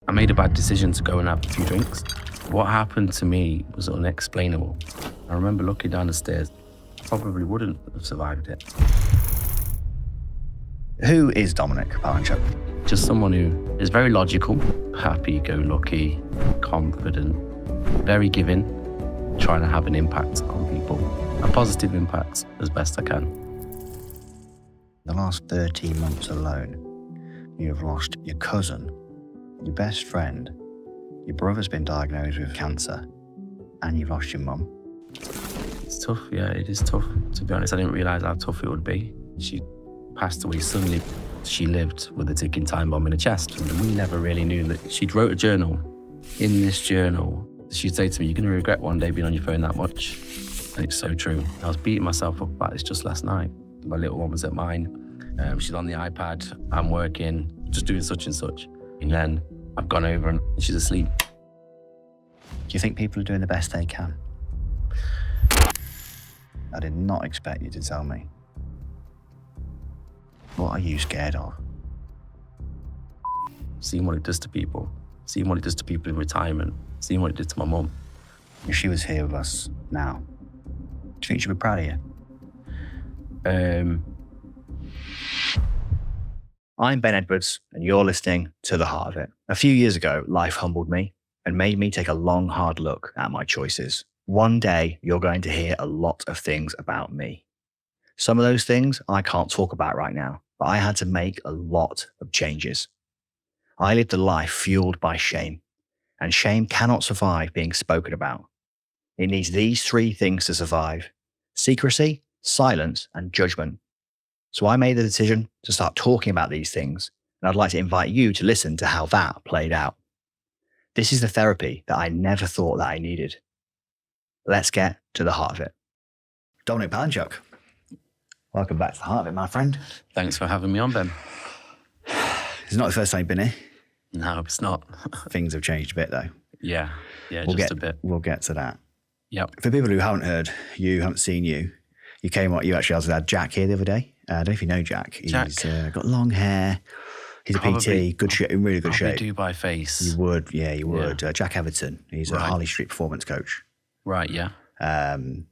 I made a bad decision to go and have 2 drinks. What happened to me was unexplainable. I remember looking down the stairs. I probably wouldn't have survived it. Who is Dominic Palinczuk? Just someone who is very logical, happy-go-lucky, confident, very giving, trying to have an impact on people, a positive impact as best I can. The last 13 months alone, you have lost your cousin, your best friend, your brother's been diagnosed with cancer, and you've lost your mum. It's tough, yeah, it is tough. To be honest, I didn't realise how tough it would be. She passed away suddenly. She lived with a ticking time bomb in her chest, and we never really knew that. She'd wrote a journal. In this journal, she'd say to me, "You're going to regret one day being on your phone that much." And it's so true. I was beating myself up about this just last night. My little one was at mine. She's on the iPad. I'm working, just doing such and such. And then I've gone over and she's asleep. Do you think people are doing the best they can? I did not expect you to tell me. What are you scared of? Seeing what it does to people. Seeing what it does to people in retirement. Seeing what it did to my mum. If she was here with us now, do you think she'd be proud of you? I'm Ben Edwards, and you're listening to The Heart of It. A few years ago, life humbled me and made me take a long, hard look at my choices. One day, you're going to hear a lot of things about me. Some of those things I can't talk about right now, but I had to make a lot of changes. I lived a life fueled by shame, and shame cannot survive being spoken about. It needs these 3 things to survive: secrecy, silence, and judgment. So I made the decision to start talking about these things, and I'd like to invite you to listen to how that played out. This is the therapy that I never thought that I needed. Let's get to the heart of it. Dominic Palinczuk, welcome back to the heart of it, my friend. Thanks for having me on, Ben. It's not the first time you've been here. No, it's not. Things have changed a bit, though. Yeah, a bit. We'll get to that. Yep. For people who haven't heard you, haven't seen you, you actually also had Jack here the other day. I don't know if you know Jack. He's got long hair. He's a PT, good shape, in really good shape. Do by face. You would, yeah, you would. Yeah. Jack Everton. He's a Harley Street performance coach. Right, yeah.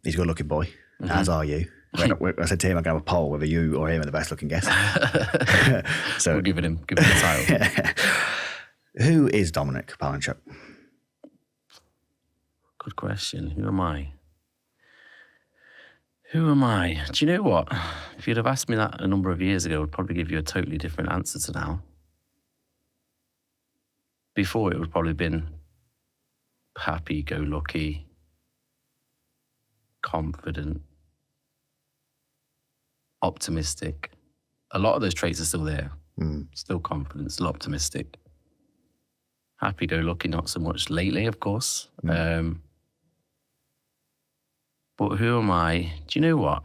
He's a good-looking boy, as are you. I said to him, I'm going to have a poll whether you or him are the best-looking guest. So we'll give it him the title. Who is Dominic Palinczuk? Good question. Who am I? Who am I? Do you know what? If you'd have asked me that a number of years ago, I'd probably give you a totally different answer to now. Before, it would probably have been happy-go-lucky, confident, optimistic. A lot of those traits are still there. Still confident, still optimistic. Happy-go-lucky, not so much lately, of course. But who am I? Do you know what?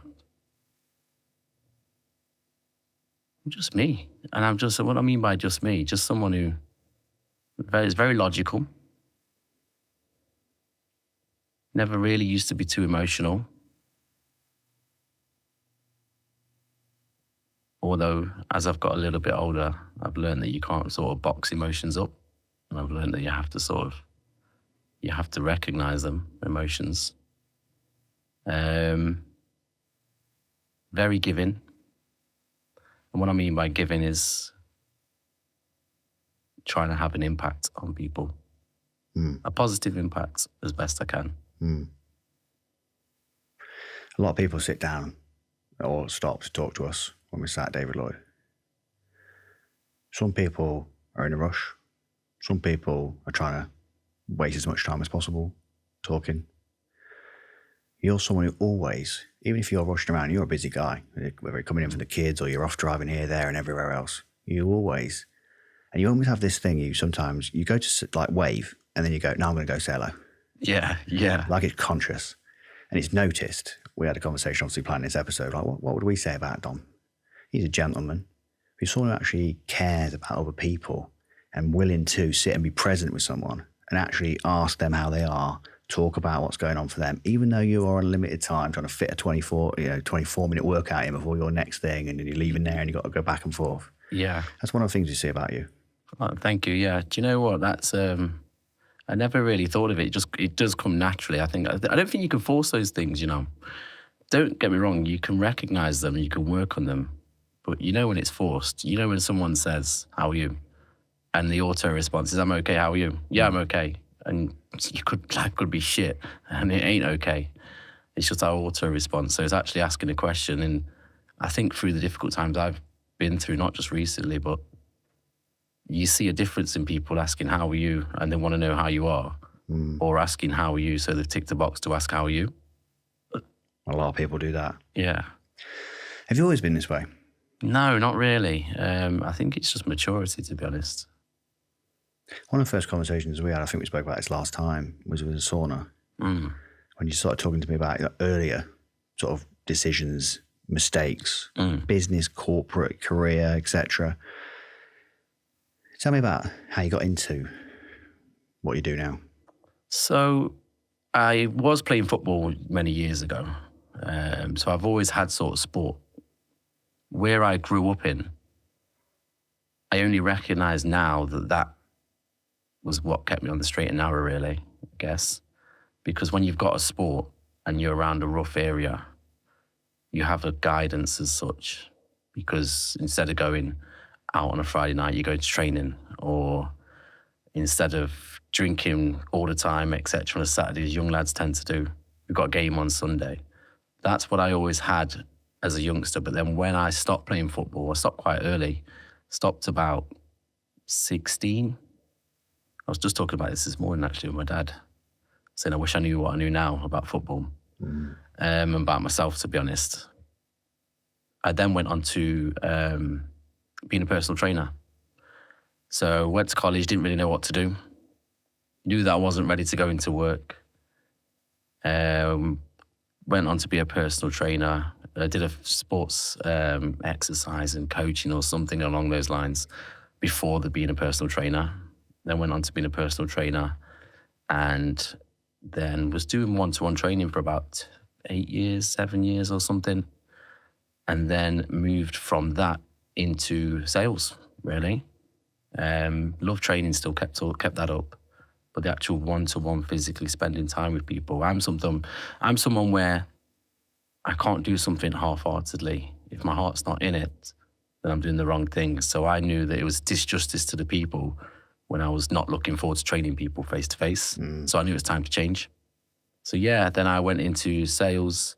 I'm just me. And I'm just, what I mean by just me, just someone who is very logical. Never really used to be too emotional. Although, as I've got a little bit older, I've learned that you can't sort of box emotions up. And I've learned that you have to recognize them, emotions. Very giving. And what I mean by giving is trying to have an impact on people. A positive impact as best I can. A lot of people sit down or stop to talk to us when we sat at David Lloyd. Some people are in a rush. Some people are trying to waste as much time as possible talking. You're someone who always, even if you're rushing around, you're a busy guy, whether you're coming in from the kids or you're off driving here, there and everywhere else. You always have this thing, you go to like wave and then you go, no, I'm going to go say hello. Yeah. Like it's conscious and it's noticed. We had a conversation obviously planning this episode, like what would we say about Dom? He's a gentleman. He's someone who actually cares about other people and willing to sit and be present with someone and actually ask them how they are, talk about what's going on for them, even though you are on limited time trying to fit a 24-minute workout in before your next thing and then you're leaving there and you've got to go back and forth. Yeah. That's one of the things you see about you. Oh, thank you. Yeah. Do you know what? That's I never really thought of it. It does come naturally. I don't think you can force those things. Don't get me wrong. You can recognize them and you can work on them, but when it's forced. When someone says, "How are you?" and the auto response is, "I'm okay. How are you?" "Yeah, I'm okay." And life could be shit, and it ain't okay. It's just our auto response. So it's actually asking a question. And I think through the difficult times I've been through, not just recently, but you see a difference in people asking, "How are you?" and they want to know how you are, or asking, "How are you?" so they've ticked a box to ask, "How are you?" A lot of people do that. Yeah. Have you always been this way? No, not really. I think it's just maturity, to be honest. One of the first conversations we had, I think we spoke about this last time, was with a sauna. When you started talking to me about earlier sort of decisions, mistakes, business, corporate, career, etc. Tell me about how you got into what you do now. So I was playing football many years ago. So I've always had sort of sport. Where I grew up in, I only recognise now that was what kept me on the straight and narrow, really, I guess. Because when you've got a sport and you're around a rough area, you have a guidance as such. Because instead of going out on a Friday night, you go to training, or instead of drinking all the time, etc. on a Saturday, as young lads tend to do, we've got a game on Sunday. That's what I always had as a youngster. But then when I stopped playing football, I stopped quite early, stopped about 16. I was just talking about this morning, actually, with my dad, saying I wish I knew what I knew now about football, and about myself, to be honest. I then went on to being a personal trainer. So went to college, didn't really know what to do. Knew that I wasn't ready to go into work. Went on to be a personal trainer. I did a sports exercise and coaching or something along those lines before being a personal trainer. Then went on to being a personal trainer, and then was doing one-to-one training for about 7 years or something. And then moved from that into sales, really. Love training, still kept that up. But the actual one-to-one, physically spending time with people, I'm someone where I can't do something half-heartedly. If my heart's not in it, then I'm doing the wrong thing. So I knew that it was disjustice to the people when I was not looking forward to training people face-to-face. So I knew it was time to change. So yeah, then I went into sales,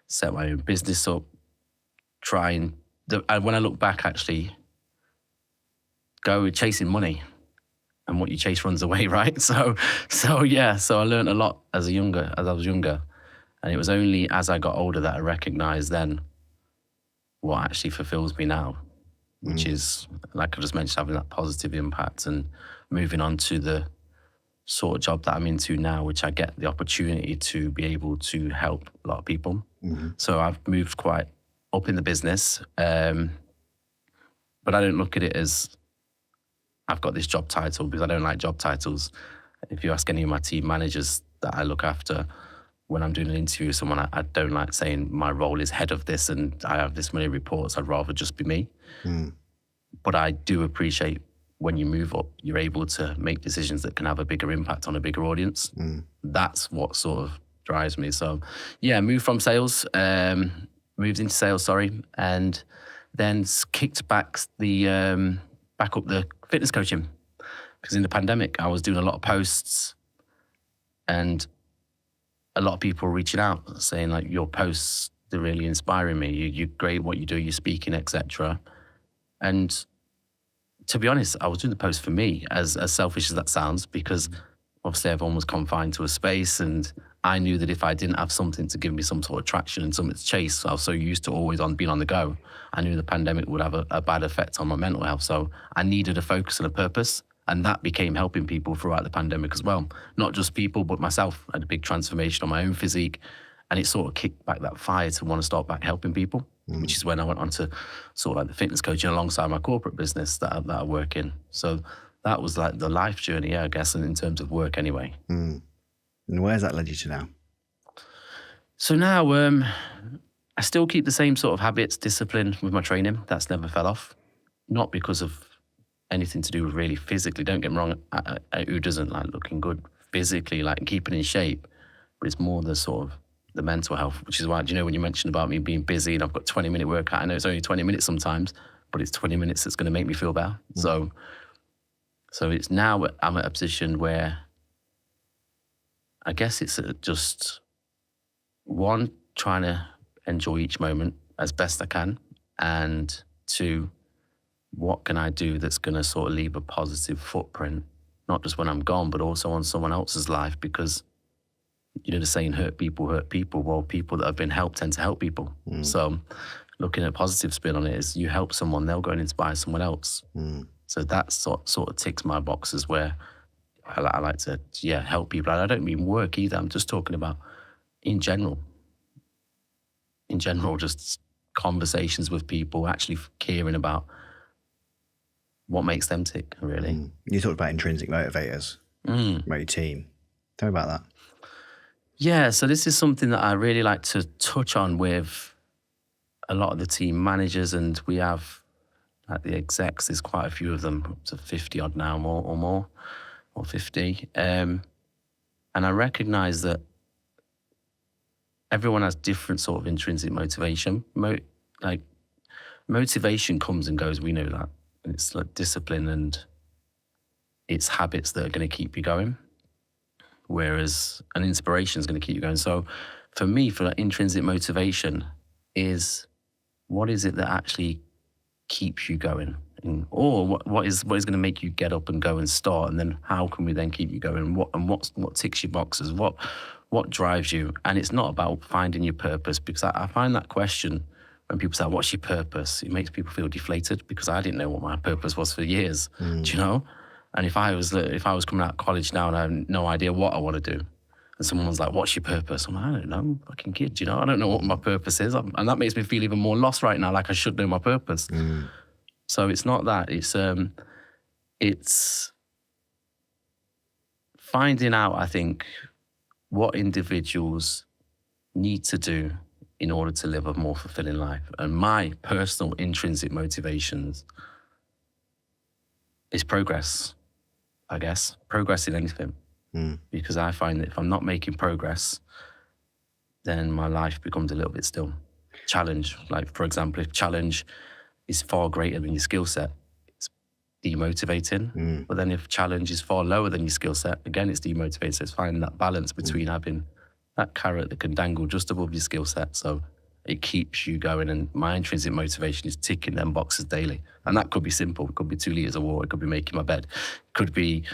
set my own business up, when I look back, actually, go chasing money, and what you chase runs away, right? So I learned a lot as I was younger, and it was only as I got older that I recognized then what actually fulfills me now, which is, like I just mentioned, having that positive impact and moving on to the sort of job that I'm into now, which I get the opportunity to be able to help a lot of people. So I've moved quite up in the business, but I don't look at it as I've got this job title, because I don't like job titles. If you ask any of my team managers that I look after, when I'm doing an interview with someone, I don't like saying my role is head of this and I have this many reports. I'd rather just be me. But I do appreciate when you move up, you're able to make decisions that can have a bigger impact on a bigger audience. That's what sort of drives me. So yeah, moved into sales, and then kicked back up the fitness coaching, because in the pandemic I was doing a lot of posts, and a lot of people were reaching out saying, like, your posts, they're really inspiring me. You're great what you do, you're speaking, etc. And to be honest, I was doing the post for me, as selfish as that sounds, because obviously everyone was confined to a space, and I knew that if I didn't have something to give me some sort of traction and something to chase, I was so used to always being on the go. I knew the pandemic would have a bad effect on my mental health. So I needed a focus and a purpose. And that became helping people throughout the pandemic as well. Not just people, but myself. I had a big transformation on my own physique. And it sort of kicked back that fire to want to start back helping people, which is when I went on to sort of like the fitness coaching alongside my corporate business that I work in. So that was like the life journey, I guess, and in terms of work anyway. And where's that led you to now? So now I still keep the same sort of habits, discipline with my training. That's never fell off. Not because of anything to do with really physically. Don't get me wrong, who doesn't like looking good physically, like keeping in shape, but it's more the sort of the mental health, which is why, do you know, when you mentioned about me being busy and I've got 20-minute workout, I know it's only 20 minutes sometimes, but it's 20 minutes that's going to make me feel better. So it's now I'm at a position where I guess it's just one, trying to enjoy each moment as best I can, and two, what can I do that's going to sort of leave a positive footprint, not just when I'm gone, but also on someone else's life, because you know the saying, hurt people. Well, people that have been helped tend to help people. So looking at a positive spin on it is you help someone, they'll go and inspire someone else. So that sort of ticks my boxes where I like to, help people. And I don't mean work either. I'm just talking about in general, just conversations with people, actually caring about what makes them tick, really. You talked about intrinsic motivators, about your team. Tell me about that. Yeah, so this is something that I really like to touch on with a lot of the team managers, and we have, like the execs, there's quite a few of them, up to 50 odd now, more, or 50. And I recognize that everyone has different sort of intrinsic motivation. Motivation comes and goes, we know that. And it's like discipline and it's habits that are going to keep you going. Whereas an inspiration is going to keep you going. So for me, for that intrinsic motivation is, what is it that actually keeps you going? Or what is going to make you get up and go and start? And then how can we then keep you going? What ticks your boxes? What drives you? And it's not about finding your purpose, because I find that question, when people say, what's your purpose? It makes people feel deflated, because I didn't know what my purpose was for years, do you know? And if I was coming out of college now and I have no idea what I want to do, and someone was like, what's your purpose? I'm like, I don't know, I'm a fucking kid, you know? I don't know what my purpose is. And that makes me feel even more lost right now, like I should know my purpose. So it's not that, it's finding out, I think, what individuals need to do in order to live a more fulfilling life. And my personal intrinsic motivations is progress, I guess. Progress in anything. Because I find that if I'm not making progress, then my life becomes a little bit still. Challenge, like for example, if challenge is far greater than your skill set, it's demotivating. But then if challenge is far lower than your skill set, again, it's demotivating. So it's finding that balance between having that carrot that can dangle just above your skill set, so it keeps you going. And my intrinsic motivation is ticking them boxes daily. And that could be simple. It could be 2 liters of water. It could be making my bed. It could be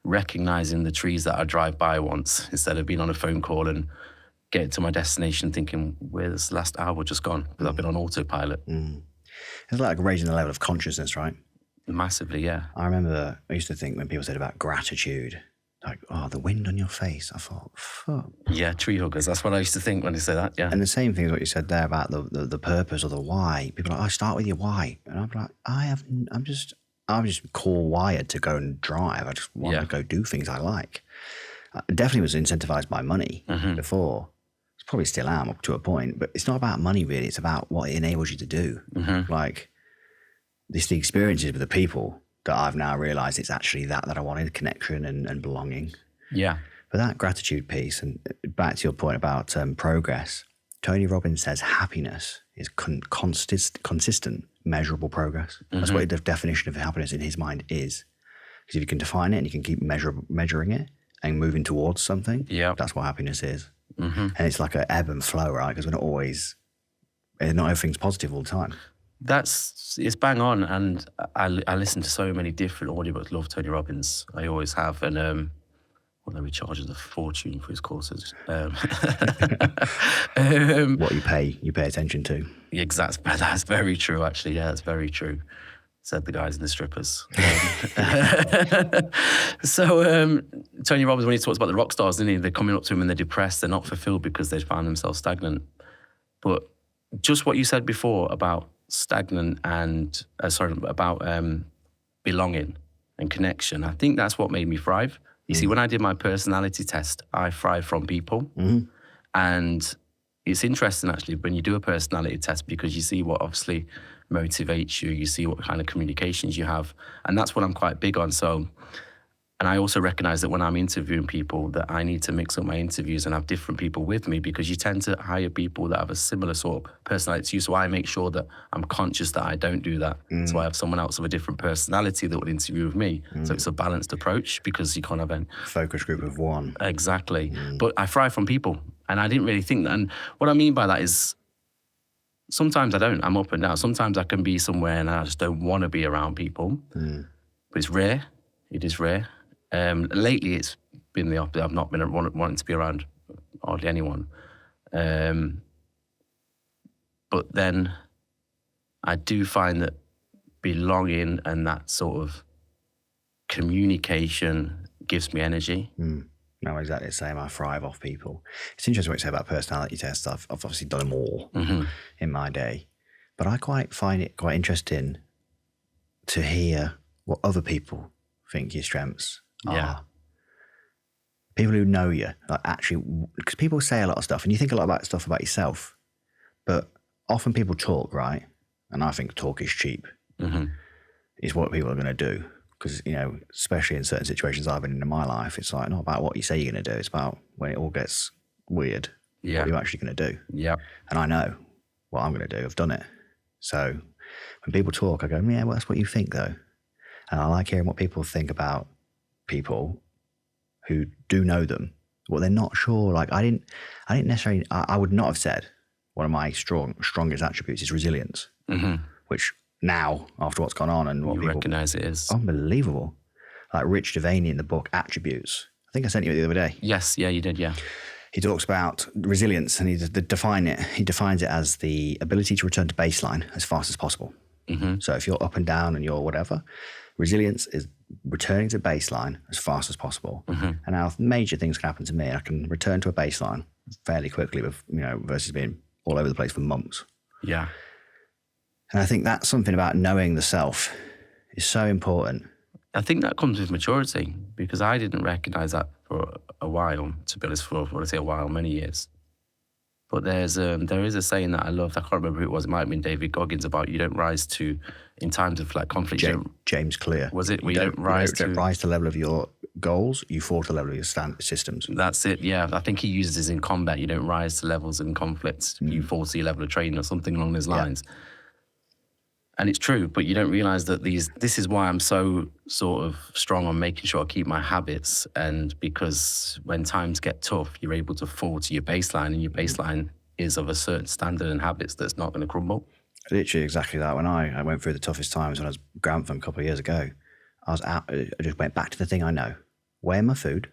recognizing the trees that I drive by once, instead of being on a phone call and getting to my destination thinking, where's the last hour just gone? Because I've been on autopilot. It's like raising the level of consciousness, right? Massively, yeah. I remember I used to think when people said about gratitude, like, oh, the wind on your face. I thought, fuck. Yeah, tree huggers. That's what I used to think when they say that, yeah. And the same thing as what you said there about the purpose or the why. People are like, oh, start with your why. And I'm like, I'm just core wired to go and drive. I just want to go do things I like. I definitely was incentivized by money before. It's probably still am up to a point, but it's not about money really. It's about what it enables you to do. Like, it's the experiences with the people that I've now realized it's actually that I wanted, connection and belonging. Yeah. But that gratitude piece, and back to your point about progress, Tony Robbins says happiness is consistent, measurable progress. That's what the definition of happiness in his mind is. Because if you can define it and you can keep measuring it and moving towards something, that's what happiness is. And it's like an ebb and flow, right? Because not everything's positive all the time. It's bang on, and I listen to so many different audiobooks. Love Tony Robbins, I always have, and although he charges a fortune for his courses, what you pay attention to. Exactly, that's very true. Actually, yeah, that's very true. Said the guys in the strippers. So Tony Robbins, when he talks about the rock stars, didn't he? They're coming up to him and they're depressed. They're not fulfilled because they found themselves stagnant. But just what you said before about stagnant and about belonging and connection, I think that's what made me thrive. You see, when I did my personality test, I thrive from people. And it's interesting actually when you do a personality test, because you see what obviously motivates you. You see what kind of communications you have. And that's what I'm quite big on. So, and I also recognize that when I'm interviewing people that I need to mix up my interviews and have different people with me, because you tend to hire people that have a similar sort of personality to you. So I make sure that I'm conscious that I don't do that. So I have someone else with a different personality that would interview with me. So it's a balanced approach, because you can't have any Focus group of one. Exactly. But I thrive from people, and I didn't really think that. And what I mean by that is sometimes I don't. I'm up and down. Sometimes I can be somewhere and I just don't want to be around people. But it's rare. It is rare. Lately, it's been the opposite. I've not been wanting to be around hardly anyone. But then I do find that belonging and that sort of communication gives me energy. No, exactly the same. I thrive off people. It's interesting what you say about personality tests. I've obviously done them all in my day. But I find it quite interesting to hear what other people think your strengths are. People who know you, like actually, because people say a lot of stuff and you think a lot about stuff about yourself, but often people talk, right? And I think talk is cheap. Is what people are going to do. Because, you know, especially in certain situations I've been in my life, it's like not about what you say you're going to do. It's about when it all gets weird, what you're actually going to do. And I know what I'm going to do. I've done it. So when people talk, I go, yeah, well, that's what you think, though. And I like hearing what people think about people who do know them, what they're not sure. Like I didn't necessarily, I would not have said one of my strongest attributes is resilience, which now, after what's gone on and what you people recognize it is unbelievable. Like Rich Devaney in the book Attributes. I think I sent you it the other day. Yes, yeah, you did, yeah. He talks about resilience, and he defines it as the ability to return to baseline as fast as possible. So if you're up and down and you're whatever, resilience is returning to baseline as fast as possible. And now major things can happen to me. I can return to a baseline fairly quickly, with, you know, versus being all over the place for months. Yeah. And I think that's something about knowing the self is so important. I think that comes with maturity, because I didn't recognize that for a while, to be honest, for when I say a while, many years. But there is a saying that I love. I can't remember who it was. It might have been David Goggins, about you don't rise to, in times of like conflict. James Clear. Was it? You don't rise to the level of your goals, you fall to the level of your systems. That's it, yeah. I think he uses this in combat. You don't rise to levels in conflicts. You fall to your level of training or something along those lines. And it's true, but you don't realize that this is why I'm so sort of strong on making sure I keep my habits. And because when times get tough, you're able to fall to your baseline, and your baseline is of a certain standard and habits that's not going to crumble. Literally exactly that. When I went through the toughest times when I was Grantham a couple of years ago, I was out, I just went back to the thing I know. Weigh my food,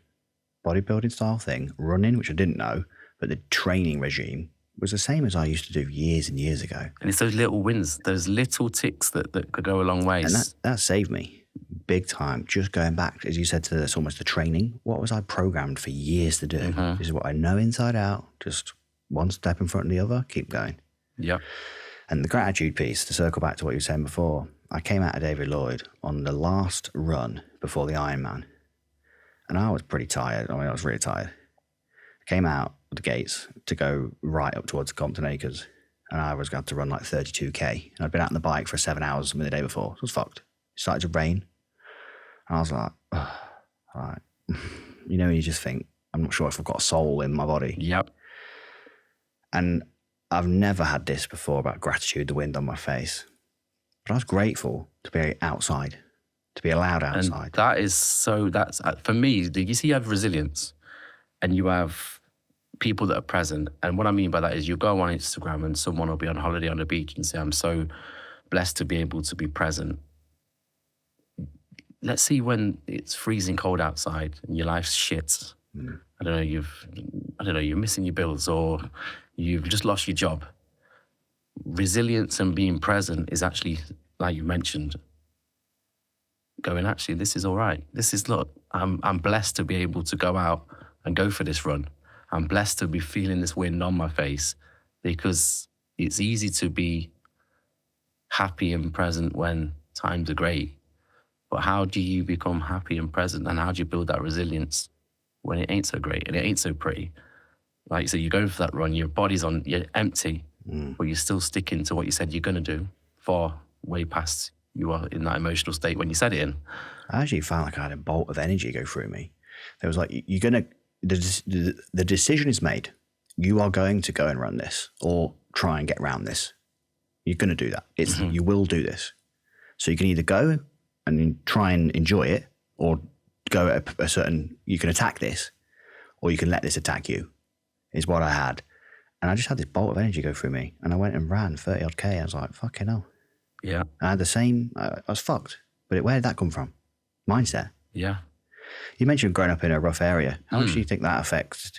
bodybuilding style thing, running, which I didn't know, but the training regime was the same as I used to do years and years ago. And it's those little wins, those little ticks that could go a long way. And that saved me big time. Just going back, as you said, to this, almost the training. What was I programmed for years to do? This is what I know inside out. Just one step in front of the other, keep going. Yep. And the gratitude piece, to circle back to what you were saying before, I came out of David Lloyd on the last run before the Ironman. And I was pretty tired. I was really tired. I came out the gates to go right up towards Compton Acres, and I was going to run like 32k, and I'd been out on the bike for 7 hours the day before, so it was fucked. It started to rain, and I was like, oh, all right. You know, you just think, I'm not sure if I've got a soul in my body. Yep. And I've never had this before about gratitude, the wind on my face, but I was grateful to be outside, to be allowed outside. And that's for me, you see, you have resilience and you have people that are present. And what I mean by that is you go on Instagram and someone will be on holiday on the beach and say, I'm so blessed to be able to be present. Let's see when it's freezing cold outside and your life's shit. I don't know, you're missing your bills or you've just lost your job. Resilience and being present is actually, like you mentioned, going, actually, this is all right. Look, I'm blessed to be able to go out and go for this run. I'm blessed to be feeling this wind on my face, because it's easy to be happy and present when times are great. But how do you become happy and present, and how do you build that resilience when it ain't so great and it ain't so pretty? Like you said, you're going for that run, your body's you're empty, but you're still sticking to what you said you're going to do far way past you are in that emotional state when you set it in. I actually found like I had a bolt of energy go through me. There was like, the decision is made. You are going to go and run this or try and get around this. You're going to do that. You will do this. So you can either go and try and enjoy it, or go at a certain, you can attack this, or you can let this attack you, is what I had. And I just had this bolt of energy go through me, and I went and ran 30 odd K. I was like, fucking hell. Yeah. I had the same, I was fucked. But where did that come from? Mindset. Yeah. You mentioned growing up in a rough area. How much do you think that affects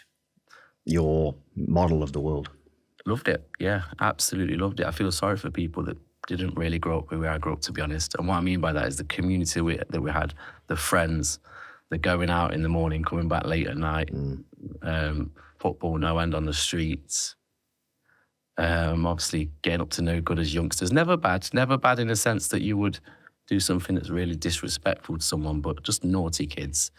your model of the world? Loved it. Yeah, absolutely loved it. I feel sorry for people that didn't really grow up where I grew up, to be honest. And what I mean by that is the community that we had, the friends, the going out in the morning, coming back late at night, football no end on the streets, obviously getting up to no good as youngsters. Never bad in the sense that you would do something that's really disrespectful to someone, but just naughty kids.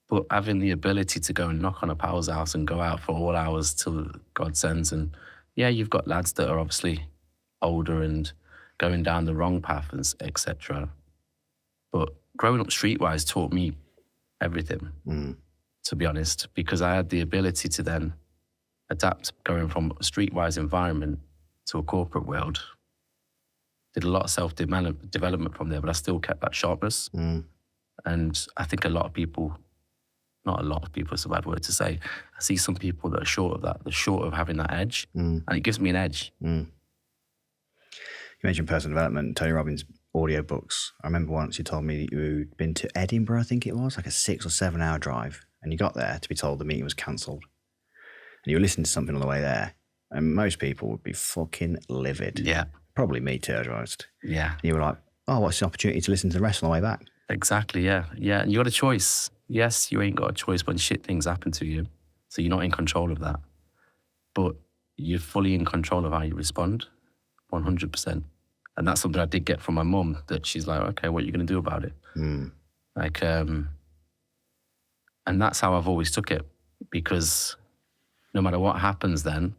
But having the ability to go and knock on a pal's house and go out for all hours till God sends. And yeah, you've got lads that are obviously older and going down the wrong path, etc. But growing up streetwise taught me everything, to be honest, because I had the ability to then adapt going from a streetwise environment to a corporate world. Did a lot of self-development from there, but I still kept that sharpness. And I think a lot of people, not a lot of people, it's a bad word to say, I see some people that are short of that, they're short of having that edge, and it gives me an edge. You mentioned personal development, Tony Robbins audiobooks. I remember once you told me that you'd been to Edinburgh, I think it was, like a 6 or 7 hour drive, and you got there to be told the meeting was cancelled. And you were listening to something on the way there, and most people would be fucking livid. Yeah. Probably me too, to be honest. Yeah. And you were like, oh, what's the opportunity to listen to the rest on the way back? Exactly, yeah. Yeah, and you got a choice. Yes, you ain't got a choice when shit things happen to you, so you're not in control of that. But you're fully in control of how you respond, 100%. And that's something I did get from my mum, that she's like, okay, what are you going to do about it? Like, and that's how I've always took it, because no matter what happens then,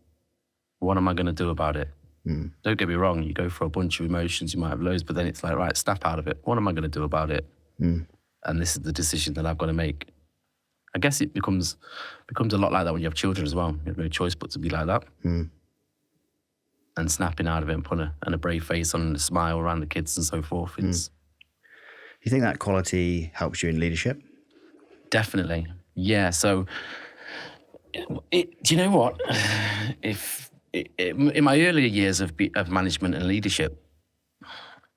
what am I going to do about it? Don't get me wrong, you go through a bunch of emotions, you might have loads, but then it's like, right, snap out of it. What am I going to do about it? And this is the decision that I've got to make. I guess it becomes a lot like that when you have children as well. You have no choice but to be like that. And snapping out of it and putting a brave face on and a smile around the kids and so forth. It's You think that quality helps you in leadership? Definitely. Yeah, so do you know what? In my earlier years of management and leadership,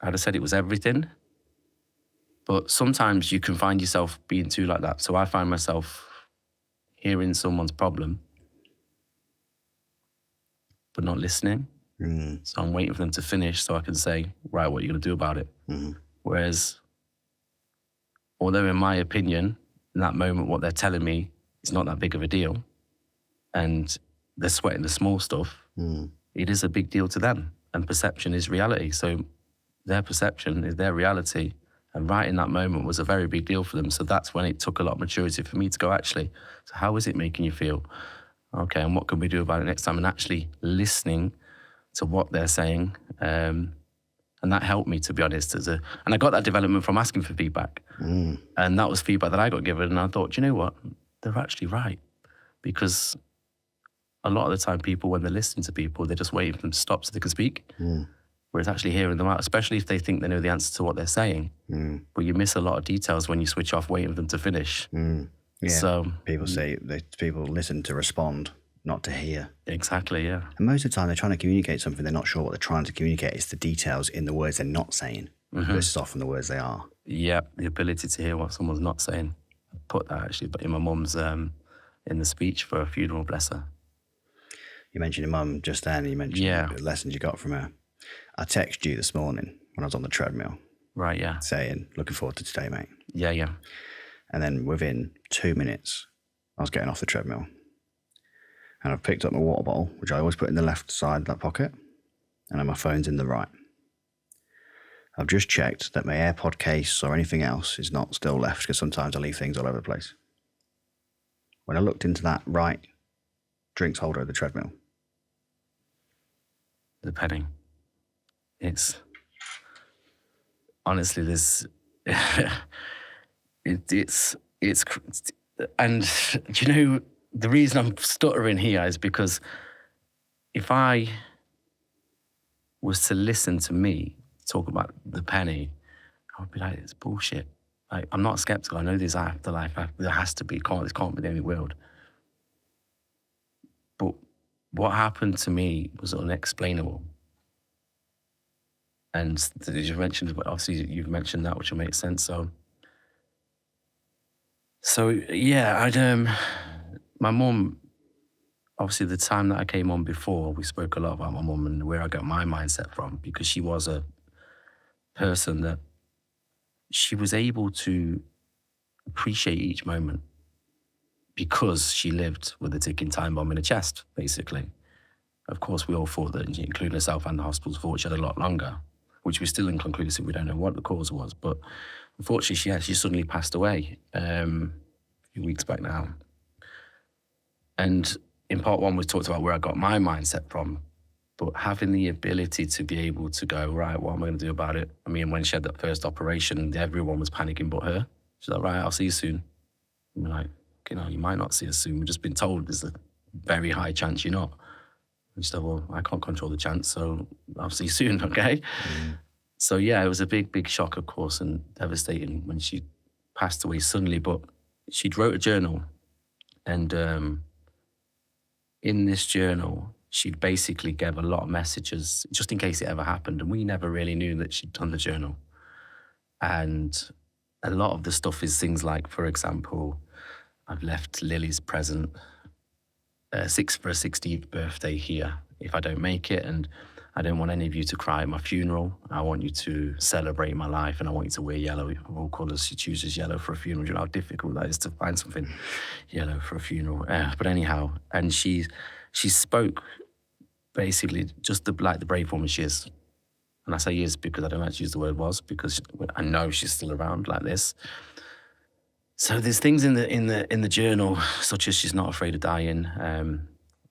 I'd have said it was everything. But sometimes you can find yourself being too like that. So I find myself hearing someone's problem, but not listening. So I'm waiting for them to finish so I can say, right, what are you going to do about it? Whereas, although in my opinion, in that moment, what they're telling me is not that big of a deal, and they're sweating the small stuff, it is a big deal to them. And perception is reality. So their perception is their reality. And right in that moment was a very big deal for them. So that's when it took a lot of maturity for me to go, actually, so how is it making you feel? Okay, and what can we do about it next time? And actually listening to what they're saying. And that helped me, to be honest. And I got that development from asking for feedback. And that was feedback that I got given. And I thought, you know what? They're actually right. Because a lot of the time people, when they're listening to people, they're just waiting for them to stop so they can speak. Whereas actually hearing them out, especially if they think they know the answer to what they're saying. But you miss a lot of details when you switch off waiting for them to finish. Yeah. So people say people listen to respond, not to hear. Exactly, yeah. And most of the time they're trying to communicate something, they're not sure what they're trying to communicate. It's the details in the words they're not saying versus often the words they are. Yeah, the ability to hear what someone's not saying. I put that actually in my mum's, in the speech for a funeral, bless her. You mentioned your mum just then, you mentioned the lessons you got from her. I texted you this morning when I was on the treadmill. Right, yeah. Saying, looking forward to today, mate. Yeah, yeah. And then within 2 minutes, I was getting off the treadmill. And I've picked up my water bottle, which I always put in the left side of that pocket. And then my phone's in the right. I've just checked that my AirPod case or anything else is not still left, because sometimes I leave things all over the place. When I looked into that right drinks holder of the treadmill, the penny. It's honestly, this it's and the reason I'm stuttering here is because if I was to listen to me talk about the penny, I would be like, it's bullshit. Like, I'm not skeptical. I know there's afterlife. There has to be. This can't be the only world. But what happened to me was unexplainable. And you've mentioned, obviously, you've mentioned that, which will make sense. So yeah, my mum, obviously the time that I came on before, we spoke a lot about my mum and where I got my mindset from, because she was a person that she was able to appreciate each moment because she lived with a ticking time bomb in her chest, basically. Of course, we all thought that, including herself and the hospitals, thought she had a lot longer, which was still inconclusive. We don't know what the cause was, but unfortunately, she suddenly passed away a few weeks back now. And in part one, we talked about where I got my mindset from, but having the ability to be able to go, right, what am I going to do about it? I mean, when she had that first operation, everyone was panicking but her. She's like, right, I'll see you soon. And we're like, you might not see us soon. We've just been told there's a very high chance you're not. And she said, well, I can't control the chance, so I'll see you soon, okay? So yeah, it was a big, big shock, of course, and devastating when she passed away suddenly, but she'd wrote a journal, and in this journal, she basically gave a lot of messages just in case it ever happened. And we never really knew that she'd done the journal. And a lot of the stuff is things like, for example, I've left Lily's present for a 16th birthday here if I don't make it. And I don't want any of you to cry at my funeral. I want you to celebrate my life, and I want you to wear yellow of all colours. She chooses yellow for a funeral. You know how difficult that is to find something yellow for a funeral. But anyhow, and she spoke basically just like the brave woman she is. And I say is because I don't actually use the word was, because I know she's still around like this. So there's things in the journal, such as she's not afraid of dying,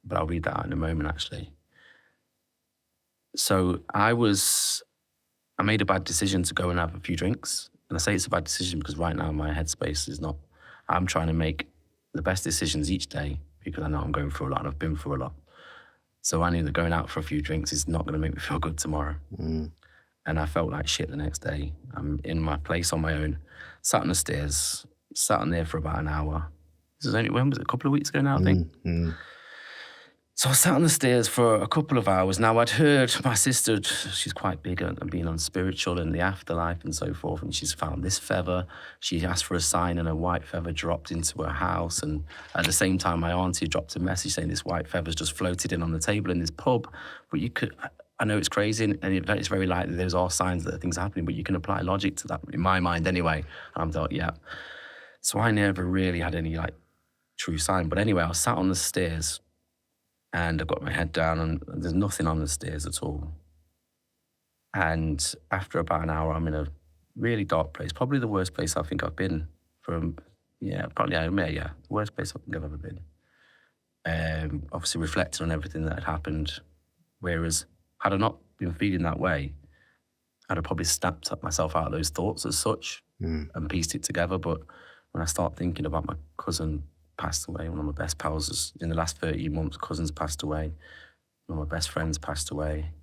but I'll read that out in a moment, actually. So I made a bad decision to go and have a few drinks. And I say it's a bad decision because right now my headspace is not, I'm trying to make the best decisions each day because I know I'm going through a lot and I've been through a lot. So I knew that going out for a few drinks is not going to make me feel good tomorrow. And I felt like shit the next day. I'm in my place on my own, sat on the stairs, sat on there for about an hour. This was only, when was it? A couple of weeks ago now, I think. So I sat on the stairs for a couple of hours. Now, I'd heard my sister, she's quite big at being on spiritual and the afterlife and so forth, and she's found this feather. She asked for a sign and a white feather dropped into her house. And at the same time, my auntie dropped a message saying this white feather's just floated in on the table in this pub. But you could, I know it's crazy and it's very likely there's all signs that things are happening, but you can apply logic to that, in my mind anyway. And I thought, yeah. So I never really had any true sign. But anyway, I was sat on the stairs, and I've got my head down and there's nothing on the stairs at all. And after about an hour, I'm in a really dark place, probably the worst place I think I've been the worst place I think I've ever been. Obviously reflecting on everything that had happened. Whereas had I not been feeling that way, I'd have probably snapped myself out of those thoughts as such and pieced it together. But when I start thinking about my cousin passed away, one of my best pals in the last 13 months, cousins passed away, one of my best friends passed away,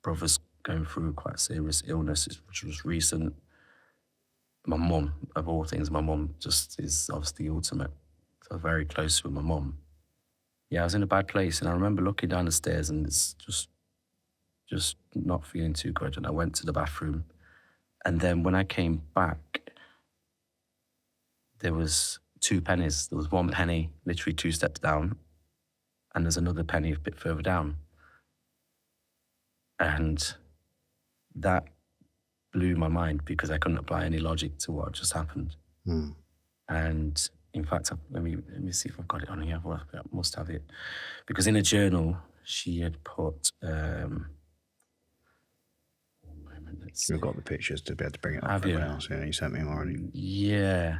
brother's going through quite serious illness, which was recent. My mum, of all things, my mum just is obviously the ultimate. So I'm very close with my mum. Yeah, I was in a bad place, and I remember looking down the stairs and it's just not feeling too good. And I went to the bathroom, and then when I came back, there was 2 pennies. There was 1 penny literally 2 steps down, and there's another penny a bit further down. And that blew my mind because I couldn't apply any logic to what just happened. And in fact, let me see if I've got it on here. Well, I must have it. Because in a journal, she had put, one moment, let's see. You've got the pictures to be able to bring it up Have for you? everyone else. Yeah, you sent me them already. Yeah.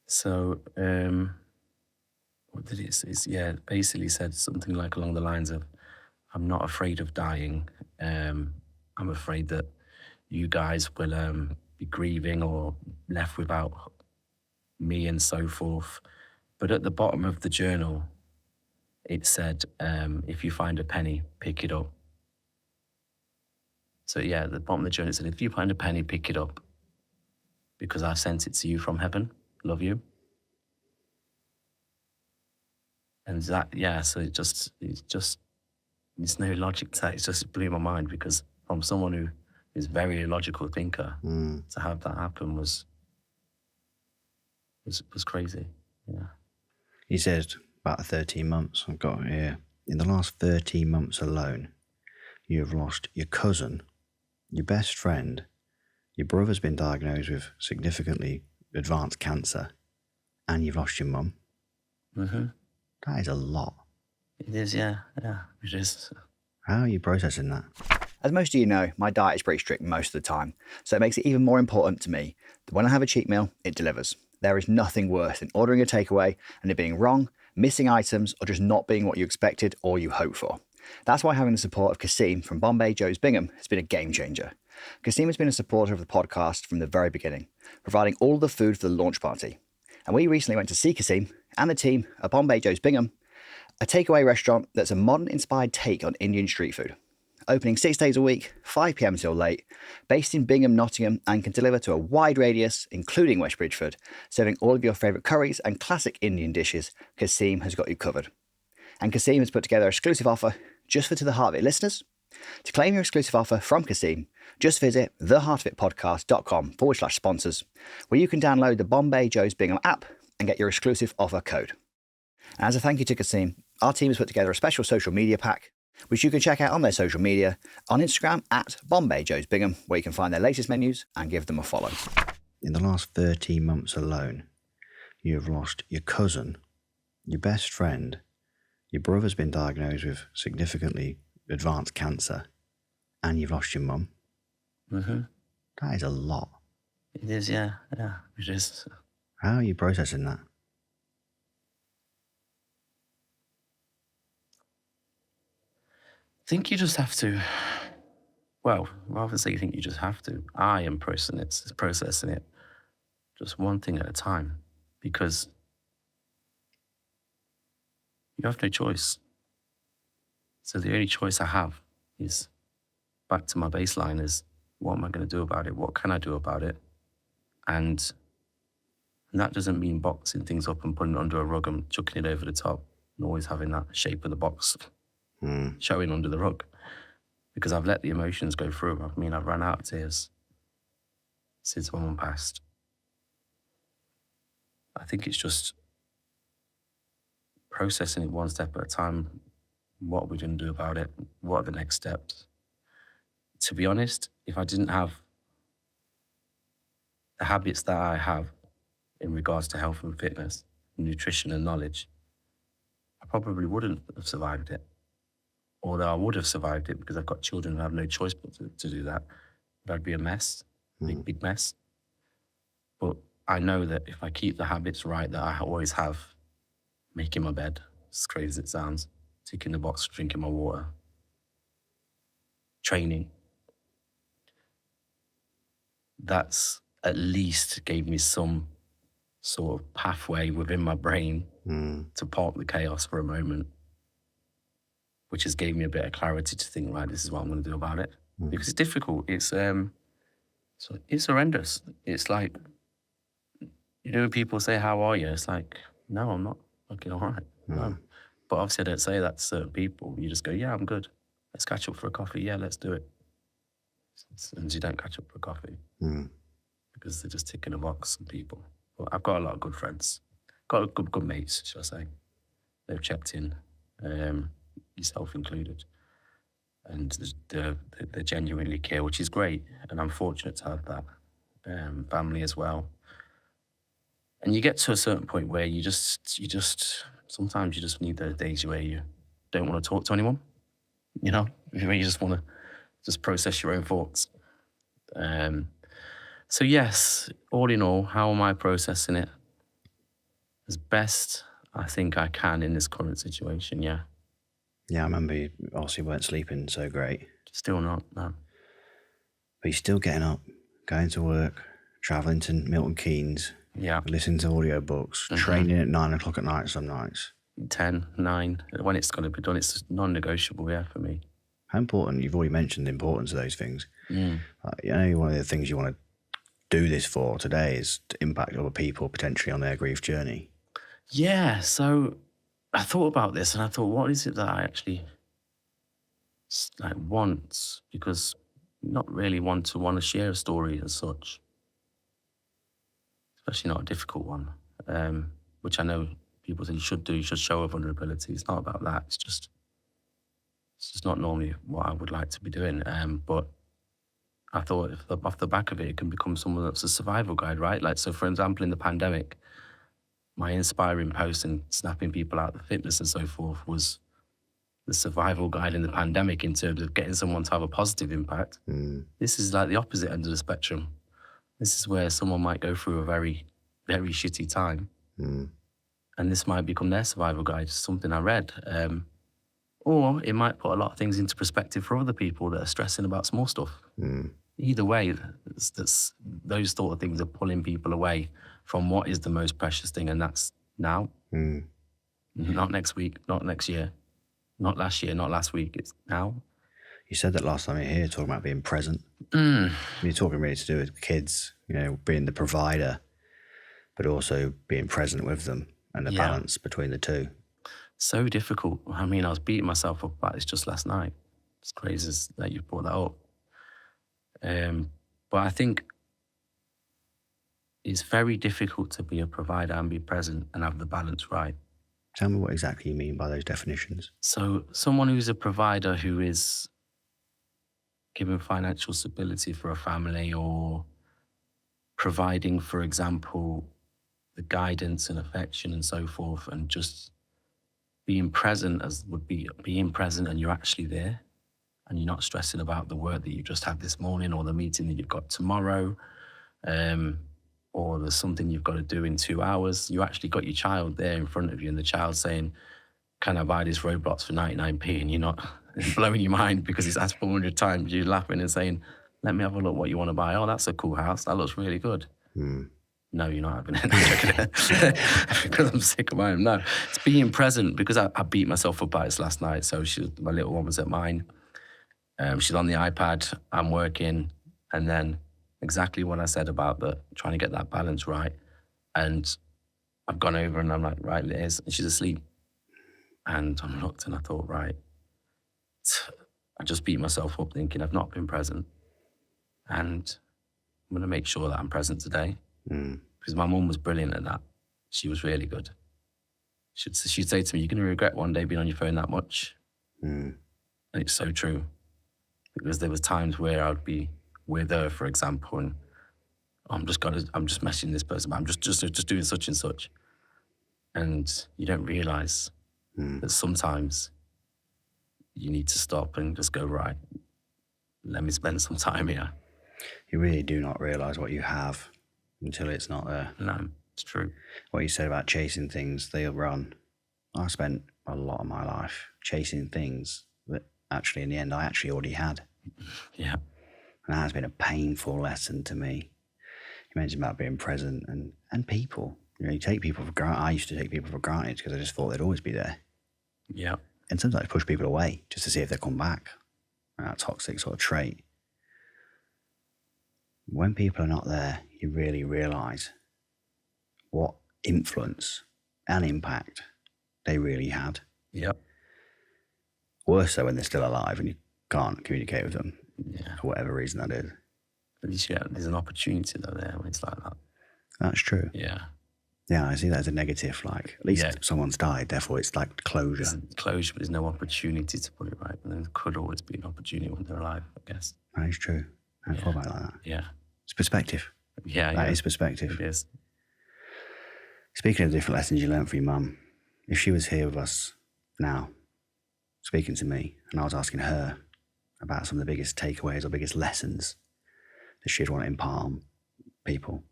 So, what did it say? Yeah, it basically said something like along the lines of, I'm not afraid of dying. I'm afraid that you guys will be grieving or left without me and so forth. But at the bottom of the journal, it said, if you find a penny, pick it up. So yeah, at the bottom of the journal, it said, if you find a penny, pick it up, because I sent it to you from heaven. Love you. And that, yeah, so it's no logic to that. It just blew my mind, because from someone who is very logical thinker, to have that happen was crazy. Yeah. He said about 13 months. I've got it here. In the last 13 months alone, you have lost your cousin, your best friend, your brother's been diagnosed with significantly advanced cancer, and you've lost your mum. Mm-hmm. That is a lot. It is, yeah, it is. How are you processing that? As most of you know, my diet is pretty strict most of the time, so it makes it even more important to me that when I have a cheat meal, it delivers. There is nothing worse than ordering a takeaway and it being wrong, missing items, or just not being what you expected or you hoped for. That's why having the support of Kasim from Bombay Joe's Bingham has been a game changer. Kasim has been a supporter of the podcast from the very beginning, providing all the food for the launch party. And we recently went to see Kasim and the team at Bombay Joe's Bingham, a takeaway restaurant that's a modern-inspired take on Indian street food. Opening 6 days a week, 5 p.m. till late, based in Bingham, Nottingham, and can deliver to a wide radius, including West Bridgeford, serving all of your favourite curries and classic Indian dishes. Kasim has got you covered. And Kasim has put together an exclusive offer just for To The Heart of It listeners. To claim your exclusive offer from Kasim, just visit theheartofitpodcast.com/sponsors, where you can download the Bombay Joe's Bingham app and get your exclusive offer code. And as a thank you to Kasim, our team has put together a special social media pack, which you can check out on their social media on Instagram at Bombay Joe's Bingham, where you can find their latest menus and give them a follow. In the last 13 months alone, you have lost your cousin, your best friend, your brother's been diagnosed with significantly advanced cancer, and you've lost your mum. Mm-hmm. That is a lot. It is, yeah, it is. How are you processing that? I think you just have to, well, rather than say you think you just have to, I am processing it just one thing at a time, because you have no choice. So the only choice I have is back to my baseline is, what am I going to do about it? What can I do about it? And that doesn't mean boxing things up and putting it under a rug and chucking it over the top and always having that shape of the box showing under the rug, because I've let the emotions go through. I mean, I've run out of tears since my mum passed. I think it's just processing it one step at a time. What are we going to do about it? What are the next steps? To be honest, if I didn't have the habits that I have in regards to health and fitness, nutrition and knowledge, I probably wouldn't have survived it. Although I would have survived it because I've got children and I have no choice but to do that. But I'd be a mess, big mess. But I know that if I keep the habits right that I always have, making my bed, as crazy as it sounds, ticking the box, drinking my water, training, that's at least gave me some sort of pathway within my brain to park the chaos for a moment, which has gave me a bit of clarity to think, right, this is what I'm going to do about it. Because it's difficult. It's horrendous. It's like, you know, when people say, how are you? It's like, no, I'm not fucking all right. No. But obviously I don't say that to certain people. You just go, yeah, I'm good. Let's catch up for a coffee. Yeah, let's do it. And you don't catch up for a coffee because they're just ticking a box, some people. But I've got a lot of good friends. Got good mates, shall I say. They've checked in, yourself included. And they genuinely care, which is great. And I'm fortunate to have that family as well. And you get to a certain point where you just sometimes you just need those days where you don't want to talk to anyone, you know, where you just want to just process your own thoughts. So yes, all in all, how am I processing it? As best I think I can in this current situation, yeah. Yeah, I remember you obviously weren't sleeping so great. Still not, no. But you're still getting up, going to work, traveling to Milton Keynes, Yeah. listening to audiobooks, training at 9 o'clock at night some nights. 10, 9. When it's going to be done, it's non-negotiable, yeah, for me. How important, you've already mentioned the importance of those things. Mm. One of the things you want to do this for today is to impact other people potentially on their grief journey. Yeah, so I thought about this and I thought, what is it that I actually want? Because not really want to share a story as such, especially not a difficult one, which I know people say you should do. You should show a vulnerability. It's not about that. It's just not normally what I would like to be doing. But I thought off the back of it, it can become someone that's a survival guide, right? Like, so for example, in the pandemic, my inspiring post and snapping people out of fitness and so forth was the survival guide in the pandemic in terms of getting someone to have a positive impact. This is like the opposite end of the spectrum. This is where someone might go through a very, very shitty time. And this might become their survival guide, something I read. Or it might put a lot of things into perspective for other people that are stressing about small stuff. Either way, those sort of things are pulling people away from what is the most precious thing, and that's now. Not next week, not next year, not last year, not last week. It's now. You said that last time you were here, talking about being present. You're talking really to do with kids, being the provider, but also being present with them and the balance between the two. So difficult. I mean, I was beating myself up about this just last night. It's crazy that you brought that up. But I think it's very difficult to be a provider and be present and have the balance right. Tell me what exactly you mean by those definitions. So someone who's a provider who is giving financial stability for a family or providing, for example, the guidance and affection and so forth, and just being present as would be being present and you're actually there and you're not stressing about the work that you just had this morning or the meeting that you've got tomorrow, or there's something you've got to do in 2 hours. You actually got your child there in front of you and the child saying, can I buy this Roblox for 99p? And you're not blowing your mind because it's asked 400 times. You're laughing and saying, let me have a look what you want to buy. Oh, that's a cool house. That looks really good. No, you're not having it. Because I'm sick of mine. No, it's being present, because I beat myself up by this last night. So my little one was at mine. She's on the iPad, I'm working, and then exactly what I said about trying to get that balance right. And I've gone over and I'm like, right, Liz, and she's asleep. And I looked and I thought, right, I just beat myself up thinking I've not been present. And I'm going to make sure that I'm present today. Because my mum was brilliant at that. She was really good. She'd say to me, you're going to regret one day being on your phone that much. And it's so true. Because there was times where I would be with her, for example, and I'm just messaging this person, I'm just doing such and such. And you don't realise that sometimes you need to stop and just go, right, let me spend some time here. You really do not realise what you have until it's not there. No, it's true. What you said about chasing things, they'll run. I spent a lot of my life chasing things that actually in the end I actually already had. Yeah. And that has been a painful lesson to me. You mentioned about being present and people. You take people for granted. I used to take people for granted because I just thought they'd always be there. Yeah. And sometimes push people away just to see if they come back. That toxic sort of trait. When people are not there, you really realise what influence and impact they really had. Yep. Worse so when they're still alive and you can't communicate with them, for whatever reason that is. At least there's an opportunity though there when it's like that. That's true. Yeah. Yeah, I see that as a negative. Like, at least someone's died, therefore it's like closure. There's closure, but there's no opportunity to put it right. But there could always be an opportunity when they're alive, I guess. That is true. I thought about that. Yeah. It's perspective. Yeah, That is perspective. It is. Speaking of different lessons you learned from your mum, if she was here with us now, speaking to me, and I was asking her about some of the biggest takeaways or biggest lessons that she'd want to impart on people,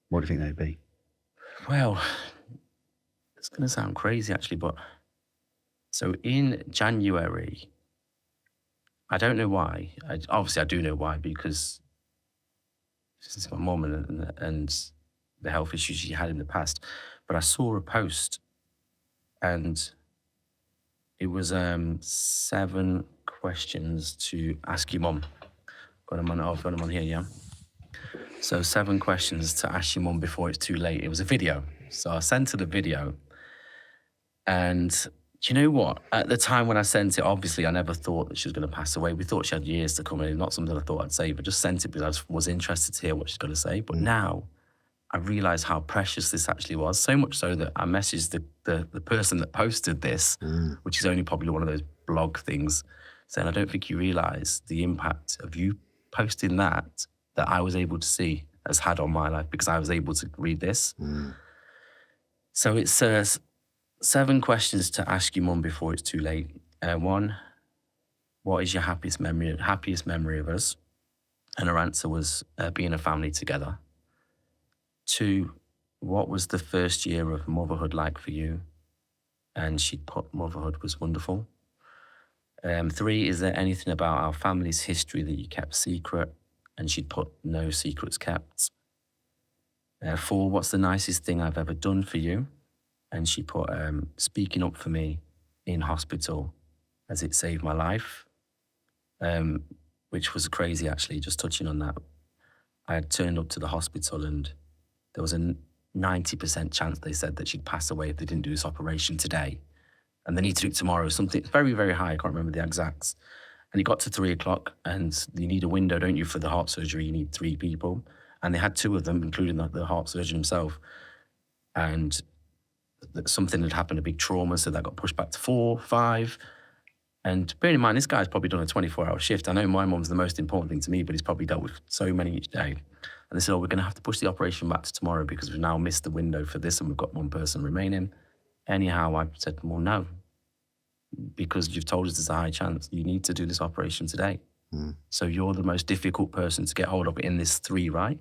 what do you think they'd be? Well, it's going to sound crazy actually, but so in January, I don't know why. Obviously, I do know why, because it's my mum and the health issues she had in the past. But I saw a post, and it was 7 questions to ask your mum. I've got them on here, yeah. So 7 questions to ask your mum before it's too late. It was a video. So I sent her the video. And do you know what? At the time when I sent it, obviously I never thought that she was going to pass away. We thought she had years to come, and not something I thought I'd say, but just sent it because I was interested to hear what she's going to say. But now I realise how precious this actually was. So much so that I messaged the person that posted this, which is only probably one of those blog things, saying, I don't think you realise the impact of you posting that I was able to see has had on my life, because I was able to read this. So it says 7 questions to ask your mum before it's too late. 1, what is your happiest memory of us? And her answer was being a family together. 2, what was the first year of motherhood like for you? And she put motherhood was wonderful. 3, is there anything about our family's history that you kept secret? And she'd put no secrets kept. 4, what's the nicest thing I've ever done for you? And she put speaking up for me in hospital, as it saved my life, which was crazy, actually, just touching on that. I had turned up to the hospital and there was a 90% chance, they said, that she'd pass away if they didn't do this operation today. And they need to do it tomorrow, something very, very high. I can't remember the exacts. And it got to 3 o'clock, and you need a window, don't you, for the heart surgery? You need 3 people. And they had 2 of them, including the heart surgeon himself. And something had happened, a big trauma, so that got pushed back to 4, 5. And bearing in mind, this guy's probably done a 24-hour shift. I know my mum's the most important thing to me, but he's probably dealt with so many each day. And they said, we're going to have to push the operation back to tomorrow because we've now missed the window for this and we've got 1 person remaining. Anyhow, I said, well, no, because you've told us there's a high chance you need to do this operation today. So you're the most difficult person to get hold of in this 3, right?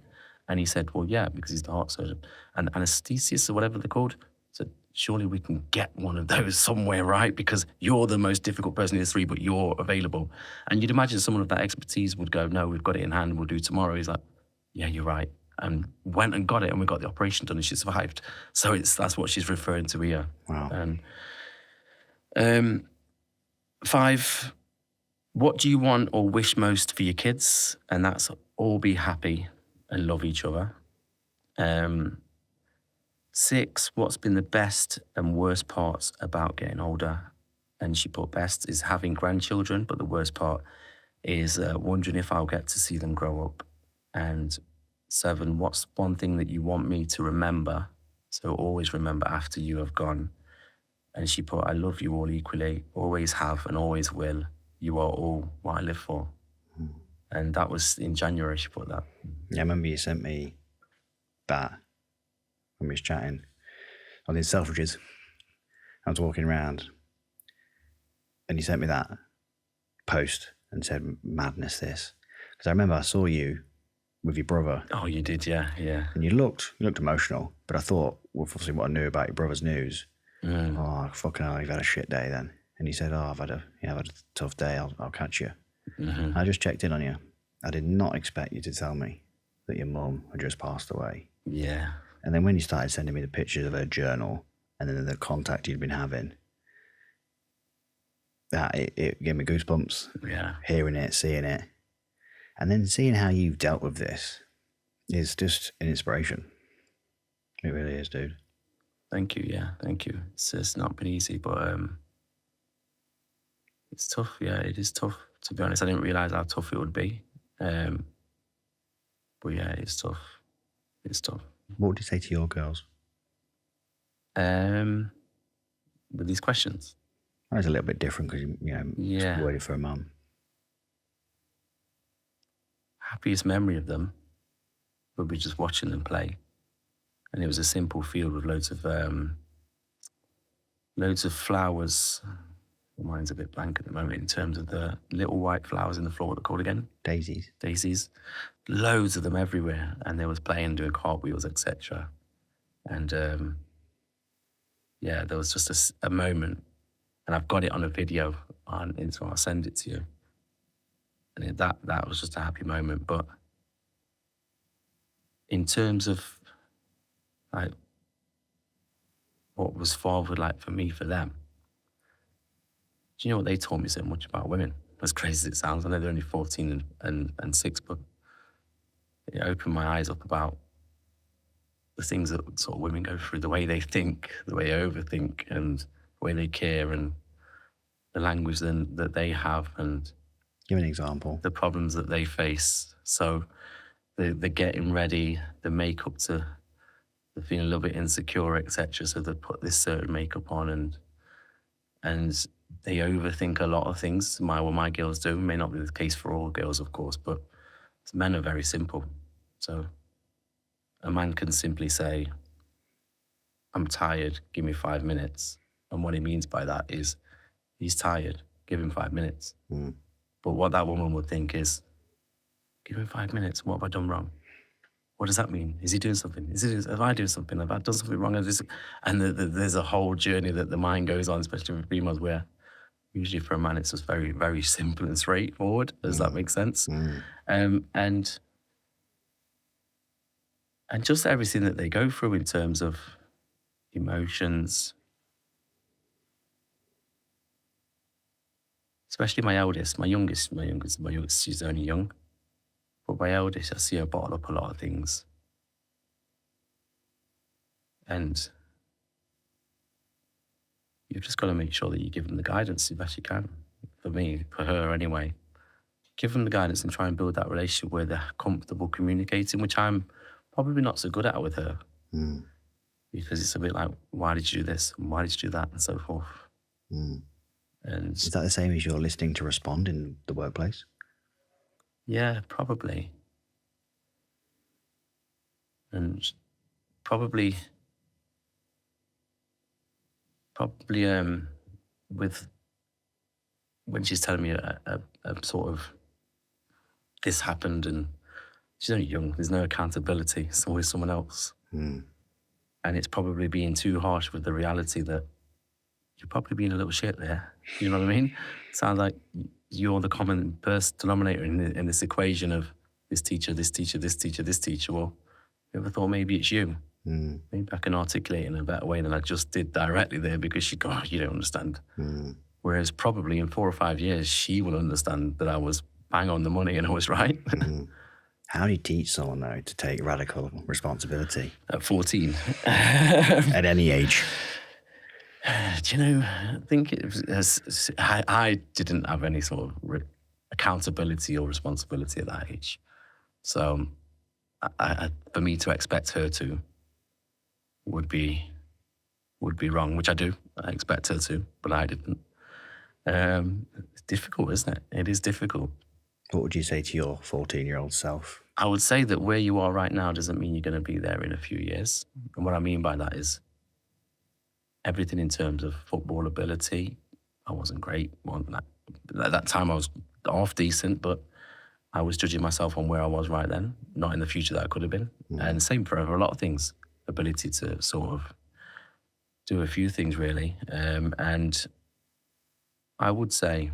And he said, well, yeah, because he's the heart surgeon. And anesthesiast, or whatever they're called, said, surely we can get one of those somewhere, right? Because you're the most difficult person in this 3, but you're available. And you'd imagine someone of that expertise would go, no, we've got it in hand, we'll do it tomorrow. He's like, yeah, you're right. And went and got it, and we got the operation done, and she survived. So that's what she's referring to here. Wow. 5, what do you want or wish most for your kids? And that's all be happy and love each other. 6, what's been the best and worst parts about getting older? And she put best is having grandchildren, but the worst part is wondering if I'll get to see them grow up. And 7, what's one thing that you want me to remember? So always remember after you have gone. And she put, I love you all equally, always have and always will. You are all what I live for. And that was in January, she put that. Yeah, I remember you sent me that when we was chatting. I was in Selfridges. I was walking around and you sent me that post and said, madness this. Because I remember I saw you with your brother. Oh, you did, yeah. And you looked emotional, but I thought, well, obviously what I knew about your brother's news, oh, fucking hell, you've had a shit day then. And he said, oh, I've had a tough day, I'll catch you. I just checked in on you. I did not expect you to tell me that your mum had just passed away. Yeah. And then when you started sending me the pictures of her journal and then the contact you'd been having, that it gave me goosebumps. Yeah. Hearing it, seeing it. And then seeing how you've dealt with this is just an inspiration. It really is, dude. Thank you, yeah, thank you. It's not been easy, but it's tough, yeah, it is tough. To be honest, I didn't realise how tough it would be. But yeah, it's tough. It's tough. What would you say to your girls? With these questions? It's a little bit different because, it's worried for a mum. Happiest memory of them would be just watching them play. And it was a simple field with loads of flowers. Mine's a bit blank at the moment in terms of the little white flowers in the floor. What they're called again? Daisies. Daisies. Loads of them everywhere. And they was playing, doing cartwheels, etc. And there was just a moment. And I've got it on a video, so I'll send it to you. And that was just a happy moment. But in terms of like what was fatherhood like for me, for them, do you know what they taught me so much about women? As crazy as it sounds, I know they're only 14 and 6, but it opened my eyes up about the things that sort of women go through, the way they think, the way they overthink, and the way they care, and the language that they have, and Give an example. the problems that they face. So the getting ready, the makeup to the feeling a little bit insecure, etc. So they put this certain makeup on, and they overthink a lot of things. What my girls do may not be the case for all girls, of course, but men are very simple. So a man can simply say, "I'm tired, give me 5 minutes." And what he means by that is, he's tired, give him 5 minutes. Mm. But what that woman would think is, give him 5 minutes, what have I done wrong? What does that mean? Is he doing something? Have I done something? Have I done something wrong? And there's a whole journey that the mind goes on, especially with females, where usually for a man it's just very, very simple and straightforward. Does that make sense? And just everything that they go through in terms of emotions, especially my eldest, my youngest, she's only young. But my eldest, I see her bottle up a lot of things. And you've just got to make sure that you give them the guidance as best you can. For me, for her anyway. Give them the guidance and try and build that relationship where they're comfortable communicating, which I'm probably not so good at with her. Mm. Because it's a bit like, why did you do this? And why did you do that? And so forth. Mm. And Is that the same as you're listening to respond in the workplace? yeah, probably. And probably with when she's telling me a sort of this happened, and she's only young, there's no accountability, it's always someone else. Mm. And it's probably being too harsh with the reality that you're probably being a little shit there. You know what I mean? It sounds like you're the common denominator in this equation of this teacher, this teacher, this teacher, this teacher. Well, you ever thought maybe it's you? Mm. Maybe I can articulate it in a better way than I just did directly there, because she goes, you don't understand. Mm. Whereas probably in 4 or 5 years, she will understand that I was bang on the money and I was right. Mm. How do you teach someone, though, to take radical responsibility? At 14. At any age? Do you know, I think I didn't have any sort of accountability or responsibility at that age. So for me to expect her to would be wrong, which I do. I expect her to, but I didn't. It's difficult, isn't it? It is difficult. What would you say to your 14-year-old self? I would say that where you are right now doesn't mean you're going to be there in a few years. And what I mean by that is everything in terms of football ability. I wasn't great. At that time I was half decent, but I was judging myself on where I was right then, not in the future that I could have been. Mm. And same for a lot of things. Ability to sort of do a few things really. And I would say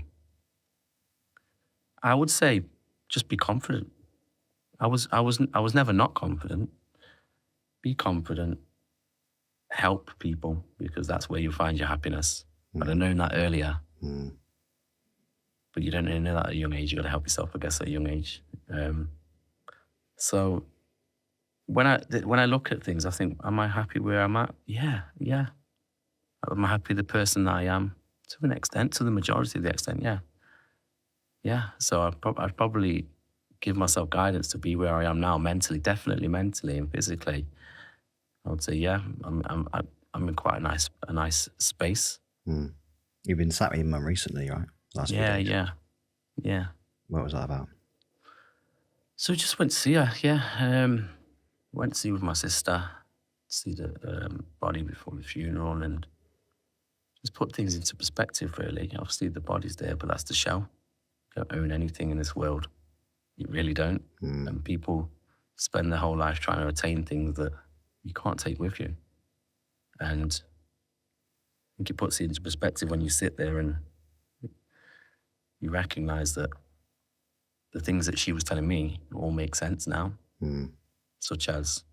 just be confident. I was never not confident. Be confident. Help people, because that's where you find your happiness. I'd have known that earlier. Mm. But you don't really know that at a young age. You got to help yourself, I guess, at a young age. So when I look at things, I think, am I happy where I'm at? Yeah. Am I happy the person that I am? To an extent, to the majority of the extent, yeah. So I'd probably give myself guidance to be where I am now, mentally, definitely mentally and physically. I would say, yeah, I'm in quite a nice space. Mm. You've been sat with your mum recently, right? Last few days. Yeah. What was that about? So I just went to see her, yeah. Went to see with my sister, see the body before the funeral, and just put things into perspective, really. Obviously, the body's there, but that's the shell. You don't own anything in this world. You really don't. Mm. And people spend their whole life trying to attain things that you can't take with you. And I think it puts it into perspective when you sit there and you recognize that the things that she was telling me all make sense now, such as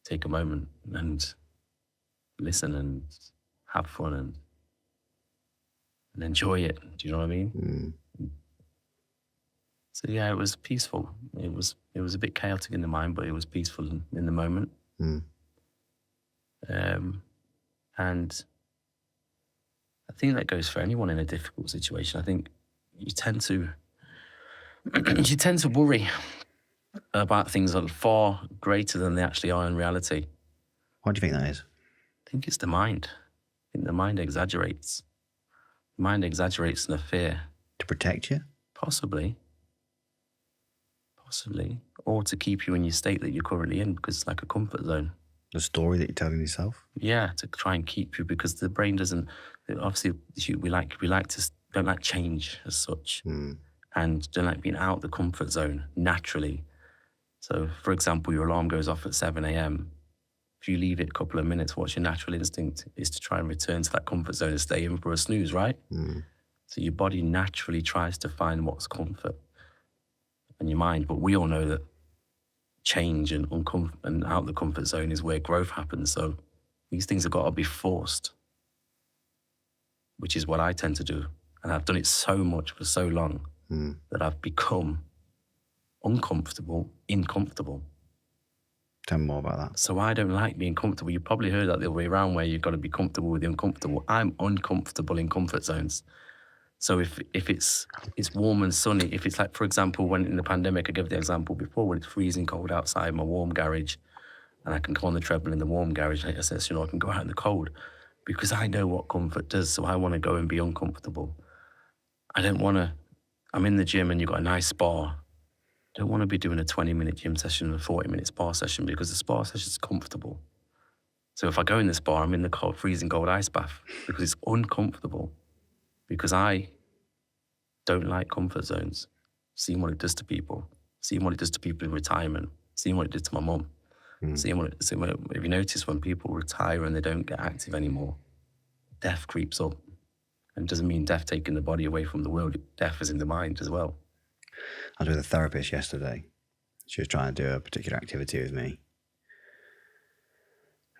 take a moment and listen and have fun and enjoy it. Do you know what I mean? So yeah, it was peaceful. It was a bit chaotic in the mind, but it was peaceful in the moment. And I think that goes for anyone in a difficult situation. I think you tend to worry about things that are far greater than they actually are in reality. Why do you think that is? I think it's the mind. I think the mind exaggerates. The mind exaggerates the fear. To protect you? Possibly. Or to keep you in your state that you're currently in, because it's like a comfort zone. The story that you're telling yourself? Yeah, to try and keep you, because the brain doesn't, obviously we don't like change as such, and don't like being out the comfort zone naturally. So for example, your alarm goes off at 7 a.m. If you leave it a couple of minutes, what's your natural instinct is to try and return to that comfort zone and stay in for a snooze, right? So your body naturally tries to find what's comfort in your mind, but we all know that change and out the comfort zone is where growth happens. So these things have got to be forced, which is what I tend to do. And I've done it so much for so long that I've become uncomfortable, incomfortable. Tell me more about that. So I don't like being comfortable. You probably heard that the other way around, where you've got to be comfortable with the uncomfortable. I'm uncomfortable in comfort zones. So if it's warm and sunny, if it's like, for example, when in the pandemic, I gave the example before, when it's freezing cold outside my warm garage, and I can go on the treadmill in the warm garage, like I said, I can go out in the cold, because I know what comfort does. So I want to go and be uncomfortable. I don't want to, I'm in the gym and you've got a nice spa. I don't want to be doing a 20-minute gym session and a 40-minute spa session, because the spa session is comfortable. So if I go in the spa, I'm in the cold, freezing cold ice bath, because it's uncomfortable. Because I don't like comfort zones. Seeing what it does to people. Seeing what it does to people in retirement. Seeing what it did to my mum. If you notice, when people retire and they don't get active anymore, death creeps up. And it doesn't mean death taking the body away from the world. Death is in the mind as well. I was with a therapist yesterday. She was trying to do a particular activity with me.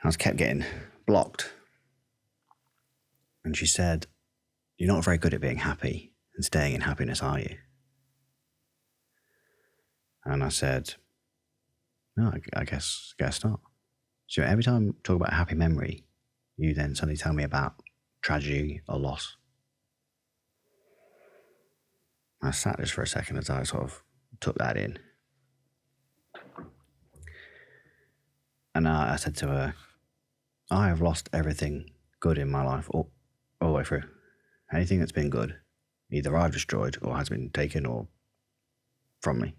I was kept getting blocked. And she said, "You're not very good at being happy and staying in happiness, are you?" And I said, "No, I guess not." So every time I talk about a happy memory, you then suddenly tell me about tragedy or loss. I sat just for a second as I sort of took that in. And I said to her, "I have lost everything good in my life all the way through. Anything that's been good, either I've destroyed or has been taken or from me."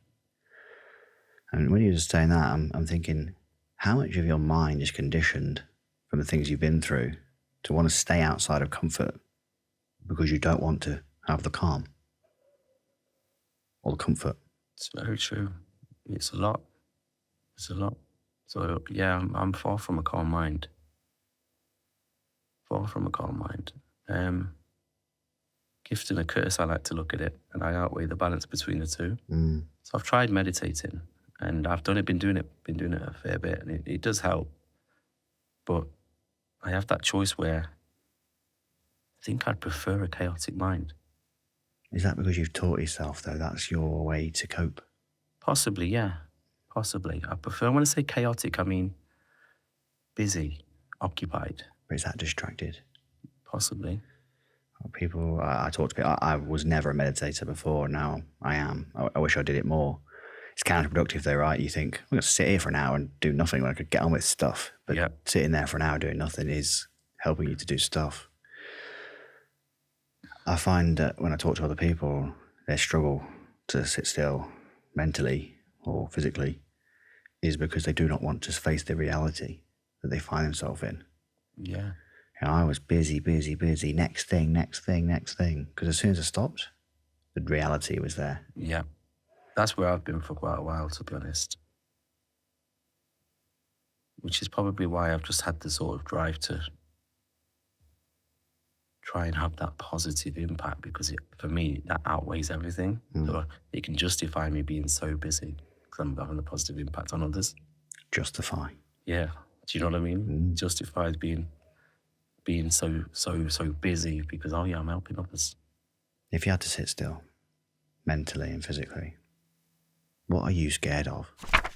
And when you're just saying that, I'm thinking, how much of your mind is conditioned from the things you've been through to want to stay outside of comfort because you don't want to have the calm or the comfort? It's very true. It's a lot. So yeah, I'm far from a calm mind. Gift and a curse, I like to look at it, and I outweigh the balance between the two. So I've tried meditating, and been doing it a fair bit, and it does help. But I have that choice where I think I'd prefer a chaotic mind. Is that because you've taught yourself, though, that's your way to cope? Possibly, yeah. Possibly. I prefer, when I say chaotic, I mean busy, occupied. Or is that distracted? Possibly. People, I talk to people, I was never a meditator before, now I am. I wish I did it more. It's counterproductive though, right? You think, I'm going to sit here for an hour and do nothing when I could get on with stuff. But sitting there for an hour doing nothing is helping you to do stuff. I find that when I talk to other people, their struggle to sit still mentally or physically is because they do not want to face the reality that they find themselves in. Yeah. And I was busy, next thing. Because as soon as I stopped, the reality was there. Yeah. That's where I've been for quite a while, to be honest. Which is probably why I've just had the sort of drive try and have that positive impact, because for me, that outweighs everything. So it can justify me being so busy because I'm having a positive impact on others. Justify. Yeah. Do you know what I mean? Justifies being so busy because, oh yeah, I'm helping others. If you had to sit still, mentally and physically, what are you scared of?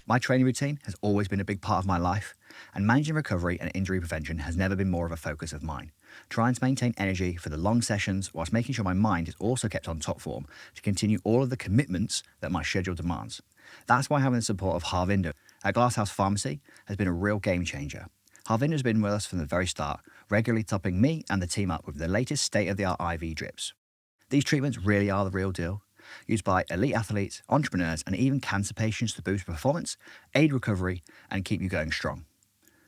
My training routine has always been a big part of my life, and managing recovery and injury prevention has never been more of a focus of mine. Trying to maintain energy for the long sessions whilst making sure my mind is also kept on top form to continue all of the commitments that my schedule demands. That's why having the support of Harvinder at Glasshouse Pharmacy has been a real game changer. Harvinder has been with us from the very start, regularly topping me and the team up with the latest state-of-the-art IV drips. These treatments really are the real deal, used by elite athletes, entrepreneurs, and even cancer patients to boost performance, aid recovery, and keep you going strong.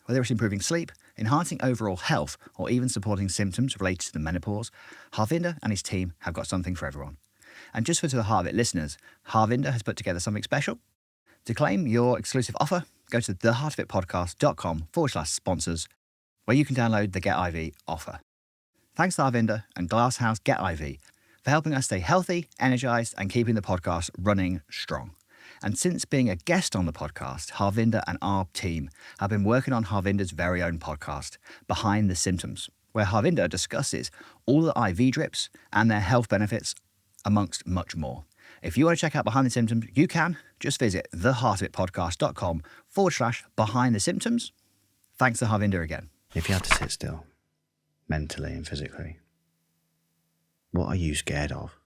Whether it's improving sleep, enhancing overall health, or even supporting symptoms related to the menopause, Harvinder and his team have got something for everyone. And just for the Heart of It listeners, Harvinder has put together something special. To claim your exclusive offer, go to theheartofitpodcast.com/sponsors, where you can download the Get IV offer. Thanks to Harvinder and Glasshouse Get IV for helping us stay healthy, energized, and keeping the podcast running strong. And since being a guest on the podcast, Harvinder and our team have been working on Harvinder's very own podcast, Behind the Symptoms, where Harvinder discusses all the IV drips and their health benefits, amongst much more. If you want to check out Behind the Symptoms, you can. Just visit theheartofitpodcast.com/Behind the Symptoms. Thanks to Harvinder again. If you had to sit still, mentally and physically, what are you scared of?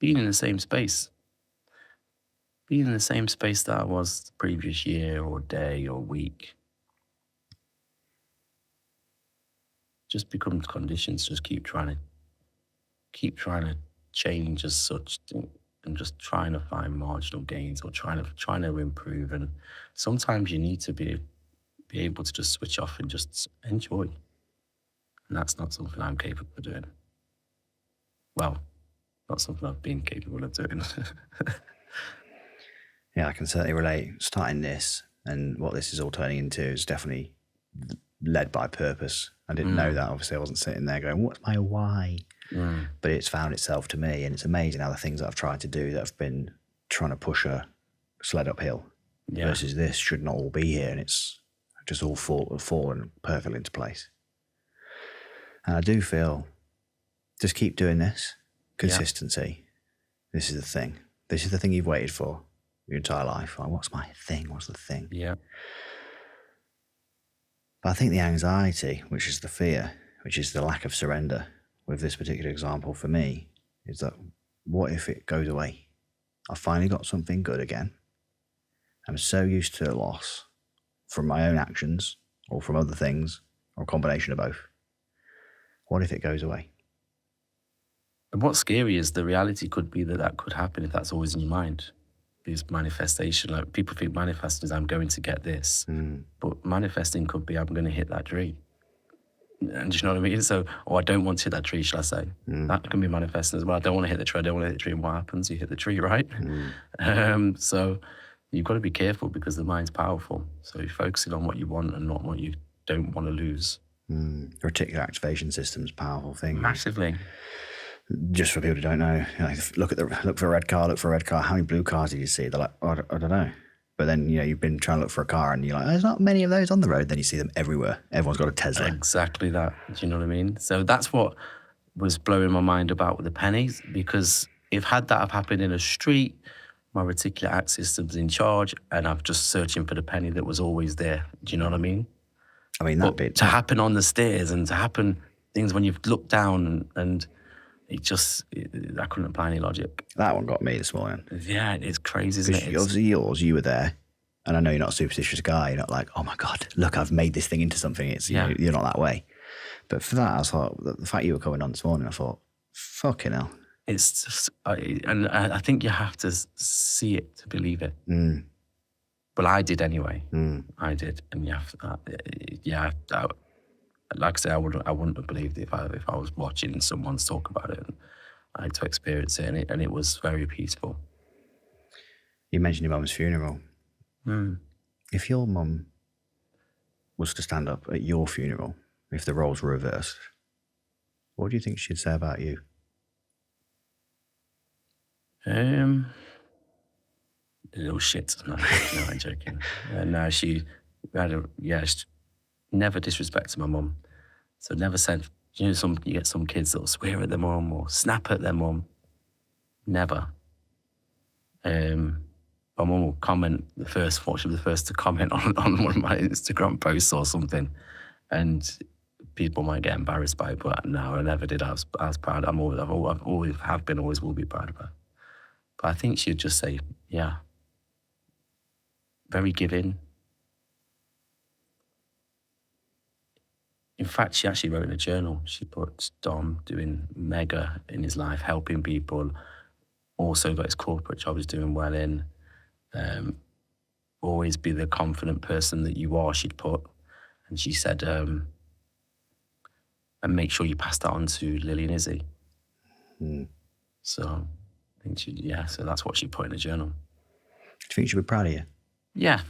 Being in the same space. Being in the same space that I was the previous year or day or week. Just becomes conditions. Just keep trying to change as such, and just trying to find marginal gains or trying to improve. And sometimes you need to be able to just switch off and just enjoy. And that's not something I'm capable of doing. Well, not something I've been capable of doing. Yeah, I can certainly relate. Starting this and what this is all turning into is definitely led by purpose. I didn't know that. Obviously, I wasn't sitting there going, what's my why? But it's found itself to me, and it's amazing how the things that I've tried to do that have been trying to push a sled uphill versus this should not all be here, and it's just all fallen perfectly into place. And I do feel, just keep doing this. Consistency. This is the thing. This is the thing you've waited for your entire life. Like, what's my thing? What's the thing? Yeah. But I think the anxiety, which is the fear, which is the lack of surrender with this particular example for me, is that what if it goes away? I finally got something good again. I'm so used to a loss from my own actions or from other things or a combination of both. What if it goes away? And what's scary is the reality could be that could happen if that's always in your mind. This manifestation, like people think manifesting is I'm going to get this, but manifesting could be I'm going to hit that tree. And do you know what I mean? So, I don't want to hit that tree, shall I say? That can be manifesting as well. I don't want to hit the tree. I don't want to hit the tree. And what happens? You hit the tree, right? So you've got to be careful because the mind's powerful. So you're focusing on what you want and not what you don't want to lose. Reticular activation system's a powerful thing. Massively. Just for people who don't know, look for a red car, look for a red car. How many blue cars did you see? They're like, I don't know. But then, you've been trying to look for a car and you're like, there's not many of those on the road. Then you see them everywhere. Everyone's got a Tesla. Exactly that. Do you know what I mean? So that's what was blowing my mind about with the pennies, because if had that have happened in a street, my reticular act system's in charge and I'm just searching for the penny that was always there. Do you know what I mean? I mean, that bit. To happen on the stairs and to happen things when you've looked down and I couldn't apply any logic. That one got me this morning. Yeah, it's crazy, isn't it? Obviously you were there, and I know you're not a superstitious guy. You're not like, oh my God, look, I've made this thing into something. It's you're not that way. But for that, I thought, the fact you were coming on this morning, I thought, fucking hell. It's just, I think you have to see it to believe it. Well, I did anyway. I did, and you have to, like I say, I wouldn't have believed it if I was watching someone talk about it. And I had to experience it, and it was very peaceful. You mentioned your mum's funeral. If your mum was to stand up at your funeral, if the roles were reversed, what do you think she'd say about you? Little shit. No, I'm joking. No, she never disrespected my mum. So never said, you get some kids that'll swear at their mum or snap at their mum. Never. My mum will comment she was the first to comment on one of my Instagram posts or something. And people might get embarrassed by it, but no, I never did. I was proud. I've always have been, always will be proud of her. But I think she'd just say, yeah, very giving. In fact, she actually wrote in a journal. She put Dom doing mega in his life, helping people. Also got his corporate job, he's doing well in. Always be the confident person that you are, she'd put. And she said, and make sure you pass that on to Lily and Izzy. So I think so that's what she put in the journal. Do you think she'd be proud of you? Yeah,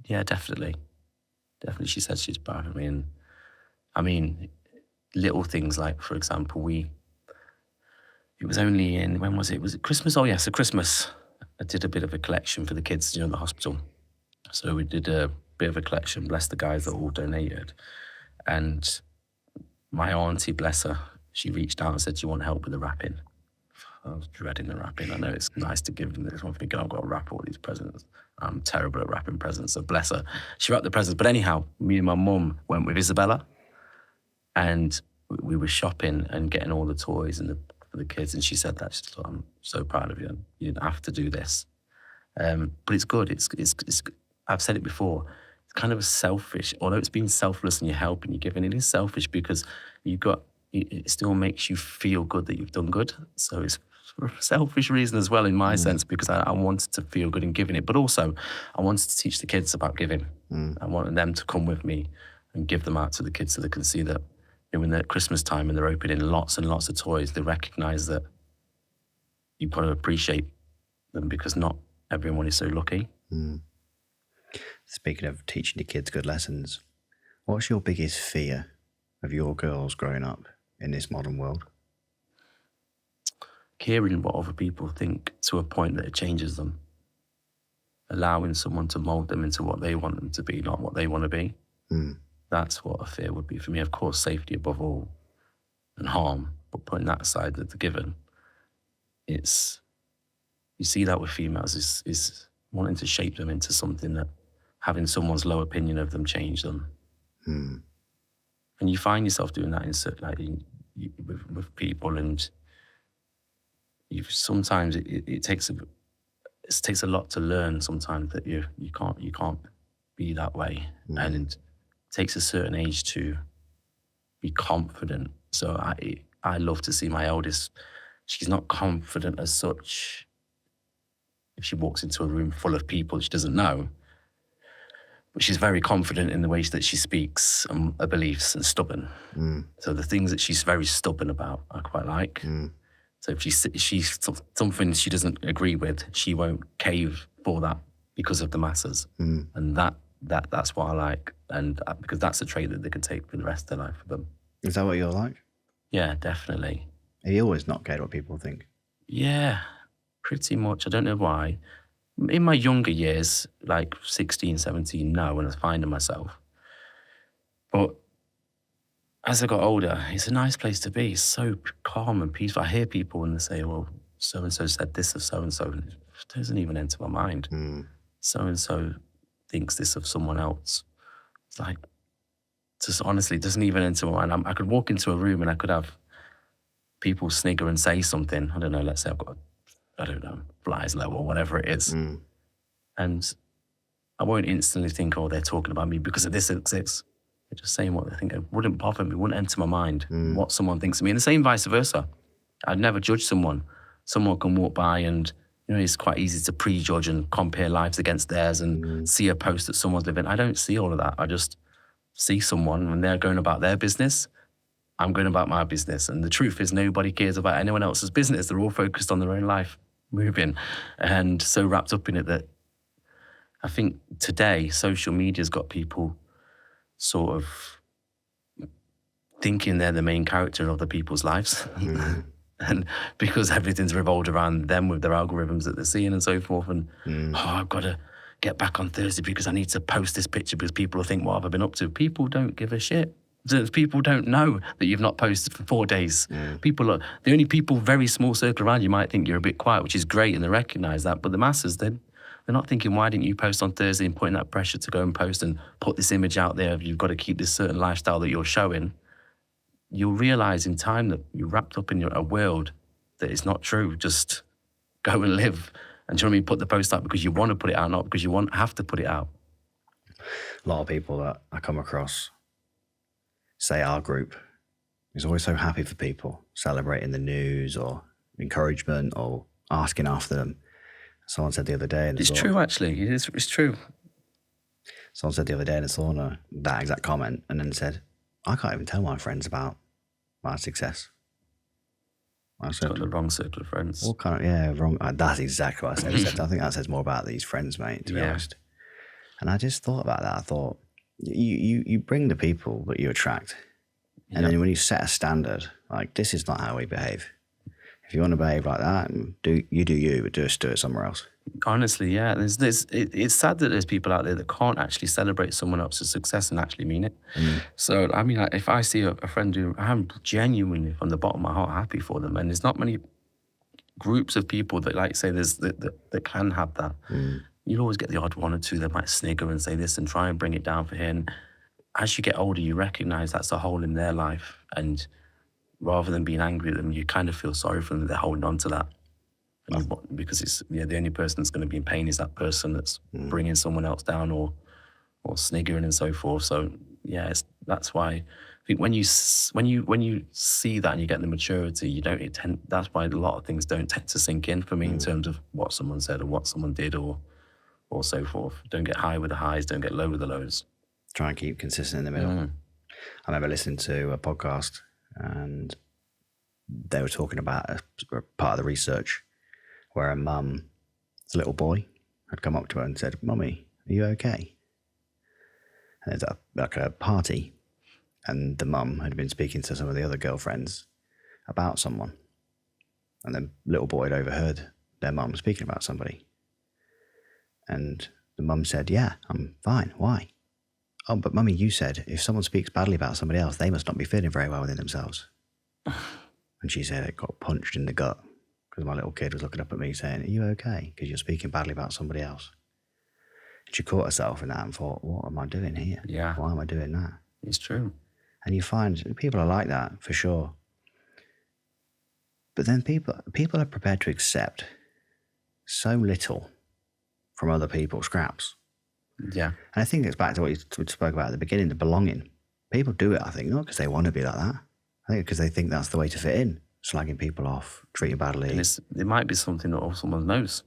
definitely. Definitely, she said she's proud of me. And I mean, little things like, for example, it was only when was it? Was it Christmas? Oh, yeah, so Christmas. I did a bit of a collection for the kids, in the hospital. So we did a bit of a collection, bless the guys that all donated. And my auntie, bless her, she reached out and said, do you want help with the wrapping? I was dreading the wrapping. I know it's nice to give them this one, thinking I've got to wrap all these presents. I'm terrible at wrapping presents, so bless her. She wrapped the presents. But anyhow, me and my mum went with Isabella, and we were shopping and getting all the toys for the kids. And she said that, she's like, I'm so proud of you. You didn't have to do this. But it's good. It's I've said it before. It's kind of selfish, although it's being selfless and you're helping, you're giving. It is selfish because it still makes you feel good that you've done good. So it's for a selfish reason as well, in my sense, because I wanted to feel good in giving it, but also I wanted to teach the kids about giving. I wanted them to come with me and give them out to the kids so they can see that when they're at Christmas time and they're opening lots and lots of toys, they recognise that you've got to appreciate them because not everyone is so lucky. Speaking of teaching the kids good lessons, what's your biggest fear of your girls growing up in this modern world? Hearing what other people think to a point that it changes them. Allowing someone to mould them into what they want them to be, not what they want to be. That's what a fear would be for me. Of course, safety above all and harm, but putting that aside, that the given, you see that with females is wanting to shape them into something that having someone's low opinion of them change them. And you find yourself doing that with people, and sometimes it takes a lot to learn sometimes that you can't be that way. And it takes a certain age to be confident. So I love to see my eldest, she's not confident as such. If she walks into a room full of people she doesn't know, but she's very confident in the ways that she speaks and her beliefs, and stubborn. So the things that she's very stubborn about, I quite like. So if she's something she doesn't agree with, she won't cave for that because of the masses. And that's what I like. And because that's a trait that they can take for the rest of their life for them. Is that what you're like? Yeah, definitely. Have you always not cared what people think? Yeah, pretty much. I don't know why. In my younger years, like 16, 17, no, when I was finding myself. But as I got older, it's a nice place to be. It's so calm and peaceful. I hear people when they say, well, so-and-so said this of so-and-so. It doesn't even enter my mind. So-and-so thinks this of someone else. It's like, just honestly, it doesn't even enter my mind. I could walk into a room and I could have people snigger and say something. I don't know, let's say I've got, flies low or whatever it is. And I won't instantly think, oh, they're talking about me because of this exists. They're just saying what they think. It wouldn't bother me, wouldn't enter my mind what someone thinks of me. And the same vice versa. I'd never judge someone. Someone can walk by and, it's quite easy to prejudge and compare lives against theirs and see a post that someone's living. I don't see all of that. I just see someone when they're going about their business. I'm going about my business. And the truth is nobody cares about anyone else's business. They're all focused on their own life, moving, and so wrapped up in it that I think today social media's got people sort of thinking they're the main character of other people's lives. And because everything's revolved around them with their algorithms that they're seeing and so forth. And, I've got to get back on Thursday because I need to post this picture because people will think, what have I been up to? People don't give a shit. People don't know that you've not posted for 4 days. People are, the only people, very small circle around you might think you're a bit quiet, which is great, and they recognise that. But the masses, they're not thinking, why didn't you post on Thursday, and putting that pressure to go and post and put this image out there of you've got to keep this certain lifestyle that you're showing. You'll realise in time that you're wrapped up in a world that is not true. Just go and live. And do you know what I mean? Put the post out because you want to put it out, not because you have to put it out. A lot of people that I come across say our group is always so happy for people celebrating the news or encouragement or asking after them. Someone said the other day in the It's true, actually. It's true. Someone said the other day in the sauna that exact comment and then said, I can't even tell my friends about my success. It's got the wrong circle of friends. What kind of, wrong. That's exactly what I said. I think that says more about these friends, mate, to be honest. And I just thought about that. I thought, you bring the people that you attract. And then when you set a standard, like, this is not how we behave. If you want to behave like that, do you, but do it somewhere else. Honestly, yeah. It's sad that there's people out there that can't actually celebrate someone else's success and actually mean it. So, I mean, if I see a friend who I'm genuinely from the bottom of my heart happy for them, and there's not many groups of people that, like, say, that can have that. You'll always get the odd one or two that might snigger and say this and try and bring it down for him. As you get older, you recognise that's a hole in their life, and rather than being angry at them, you kind of feel sorry for them that they're holding on to that. Because it's the only person that's going to be in pain is that person that's bringing someone else down or sniggering and so forth. So yeah, that's why I think when you see that and you get the maturity, that's why a lot of things don't tend to sink in for me in terms of what someone said or what someone did or so forth. Don't get high with the highs, don't get low with the lows. Try and keep consistent in the middle. I remember listening to a podcast and they were talking about a part of the research where a little boy had come up to her and said, "Mummy, are you okay?" And there's a party, and the mum had been speaking to some of the other girlfriends about someone. And the little boy had overheard their mum speaking about somebody. And the mum said, "Yeah, I'm fine. Why?" "Oh, but Mummy, you said if someone speaks badly about somebody else, they must not be feeling very well within themselves." And she said it got punched in the gut because my little kid was looking up at me saying, "Are you okay? Because you're speaking badly about somebody else." And she caught herself in that and thought, what am I doing here? Yeah. Why am I doing that? It's true. And you find people are like that for sure. But then people are prepared to accept so little from other people, scraps. Yeah. And I think it's back to what you spoke about at the beginning, the belonging. People do it, I think, not because they want to be like that. I think because they think that's the way to fit in. Slagging people off, treating badly. And it might be something that someone knows.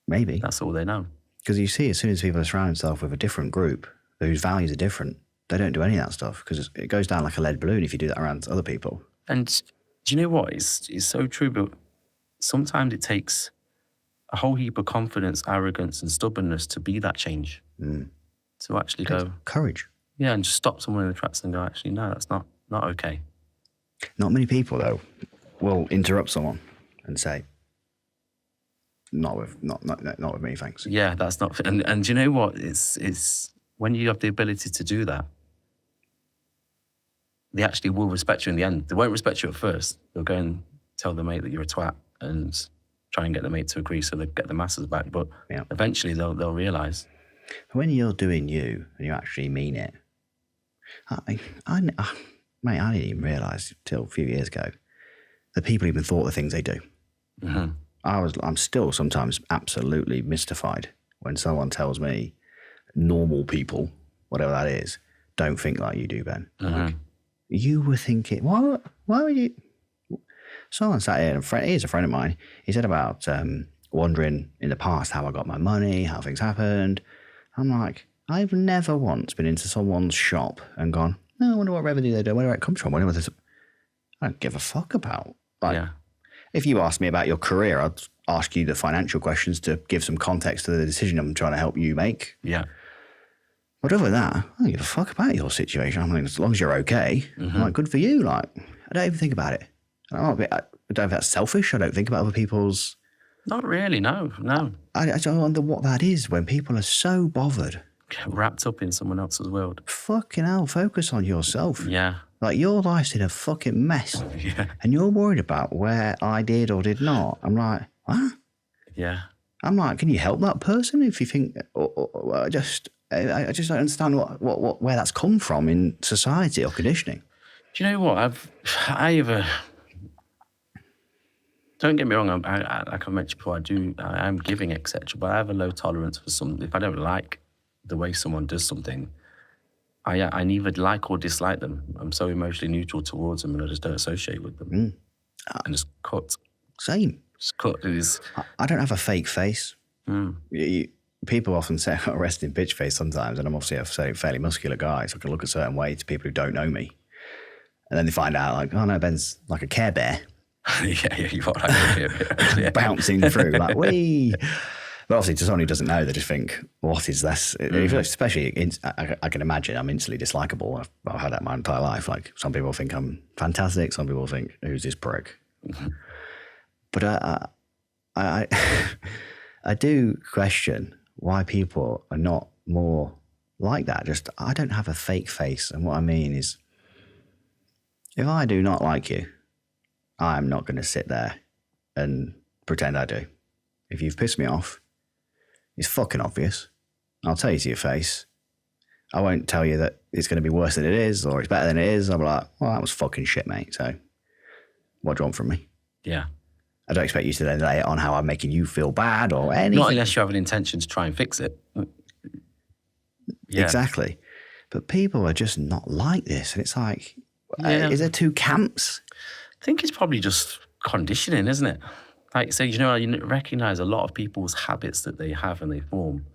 Maybe. That's all they know. Because you see, as soon as people surround themselves with a different group whose values are different, they don't do any of that stuff because it goes down like a lead balloon if you do that around other people. And do you know what? It's so true, but sometimes it takes a whole heap of confidence, arrogance, and stubbornness to be that change. To actually go... Courage. Yeah, and just stop someone in the tracks and go, actually, no, that's not okay. Not many people, though, will interrupt someone and say, not with me, thanks. Yeah, that's not... And do you know what? It's when you have the ability to do that, they actually will respect you in the end. They won't respect you at first. They'll go and tell the mate that you're a twat and try and get the mate to agree so they get the masses back. But eventually they'll realise. When you're doing you and you actually mean it, mate, I didn't even realise till a few years ago that people even thought the things they do. I'm still sometimes absolutely mystified when someone tells me normal people, whatever that is, don't think like you do, Ben. Like, you were thinking, what? Why would you? Someone sat here, he's a friend of mine, he said about wondering in the past how I got my money, how things happened. I'm like, I've never once been into someone's shop and gone, no, I wonder what revenue they do, where it comes from. I don't give a fuck about. Like, if you asked me about your career, I'd ask you the financial questions to give some context to the decision I'm trying to help you make. Yeah. But other than that, I don't give a fuck about your situation. I mean, as long as you're okay, I'm like, good for you. Like, I don't even think about it. I don't know if that's selfish. I don't think about other people's. Not really, no. I don't wonder what that is when people are so bothered. Get wrapped up in someone else's world. Fucking hell, focus on yourself. Yeah. Like, your life's in a fucking mess. Yeah. And you're worried about where I did or did not. I'm like, what? Yeah. I'm like, can you help that person if you think, I just don't understand where that's come from in society or conditioning. Do you know what? Don't get me wrong, like I mentioned before, I am giving, etc. But I have a low tolerance for some. If I don't like the way someone does something, I neither like or dislike them. I'm so emotionally neutral towards them, and I just don't associate with them. And just cut. Same. Just cut. I don't have a fake face. People often say I've got a resting bitch face sometimes, and I'm obviously a fairly muscular guy, so I can look a certain way to people who don't know me. And then they find out, like, oh no, Ben's like a Care Bear. yeah, you are like yeah. Bouncing through, like, wee. But obviously, to someone who doesn't know, they just think, what is this? Especially, I can imagine I'm instantly dislikable. I've had that my entire life. Like, some people think I'm fantastic. Some people think, who's this prick? But I do question why people are not more like that. Just, I don't have a fake face. And what I mean is, if I do not like you, I'm not going to sit there and pretend I do. If you've pissed me off, it's fucking obvious. I'll tell you to your face. I won't tell you that it's going to be worse than it is or it's better than it is. I'll be like, well, that was fucking shit, mate. So what do you want from me? Yeah. I don't expect you to then lay it on how I'm making you feel bad or anything. Not unless you have an intention to try and fix it. Yeah. Exactly. But people are just not like this. And it's like, is there two camps? I think it's probably just conditioning, isn't it? Like, so, you recognize a lot of people's habits that they have and they form.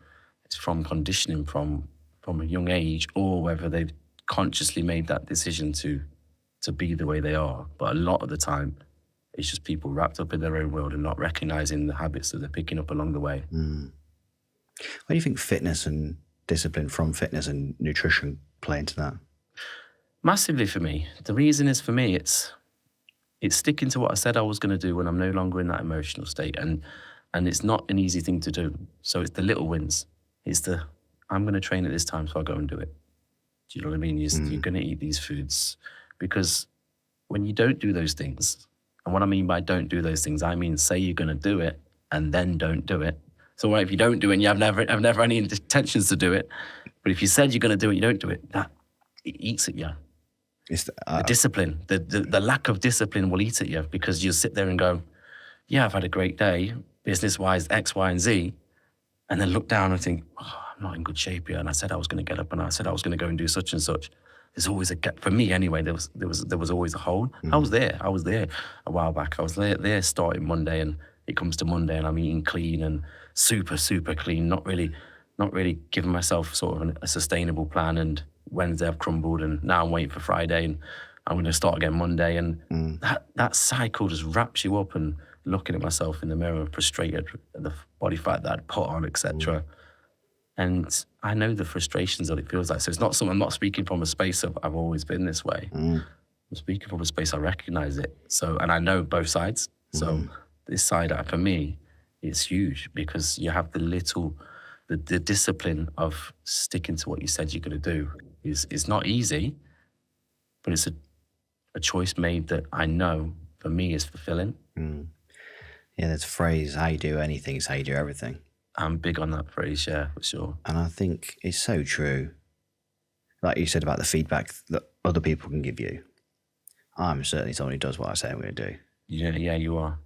It's from conditioning from a young age, or whether they've consciously made that decision to be the way they are. But a lot of the time, it's just people wrapped up in their own world and not recognizing the habits that they're picking up along the way. Why do you think fitness and discipline from fitness and nutrition play into that? Massively for me. The reason is, for me, it's sticking to what I said I was going to do when I'm no longer in that emotional state. And it's not an easy thing to do. So it's the little wins. It's I'm going to train at this time, so I'll go and do it. Do you know what I mean? You're going to eat these foods. Because when you don't do those things, and what I mean by don't do those things, I mean say you're going to do it and then don't do it. So if you don't do it and you have never any intentions to do it, but if you said you're going to do it, you don't do it, it eats at you. It's the discipline, the lack of discipline will eat at you, because you'll sit there and go, yeah, I've had a great day, business-wise, X, Y, and Z, and then look down and think, oh, I'm not in good shape here, and I said I was going to get up, and I said I was going to go and do such and such. There's always a gap. For me anyway, there was always a hole. I was there a while back. I was there starting Monday, and it comes to Monday and I'm eating clean and super, super clean, not really giving myself sort of a sustainable plan. And Wednesday I've crumbled, and now I'm waiting for Friday, and I'm going to start again Monday. And that cycle just wraps you up, and looking at myself in the mirror, frustrated at the body fat that I'd put on, etc. And I know the frustrations that it feels like. So it's not something, I'm not speaking from a space of I've always been this way. I'm speaking from a space I recognize it. So, and I know both sides. So this side, for me, it's huge, because you have the discipline of sticking to what you said you're going to do. It's not easy, but it's a choice made that I know for me is fulfilling. Yeah, there's a phrase, how you do anything is how you do everything. I'm big on that phrase, yeah, for sure. And I think it's so true. Like you said about the feedback that other people can give you. I'm certainly someone who does what I say I'm going to do. Yeah, you are.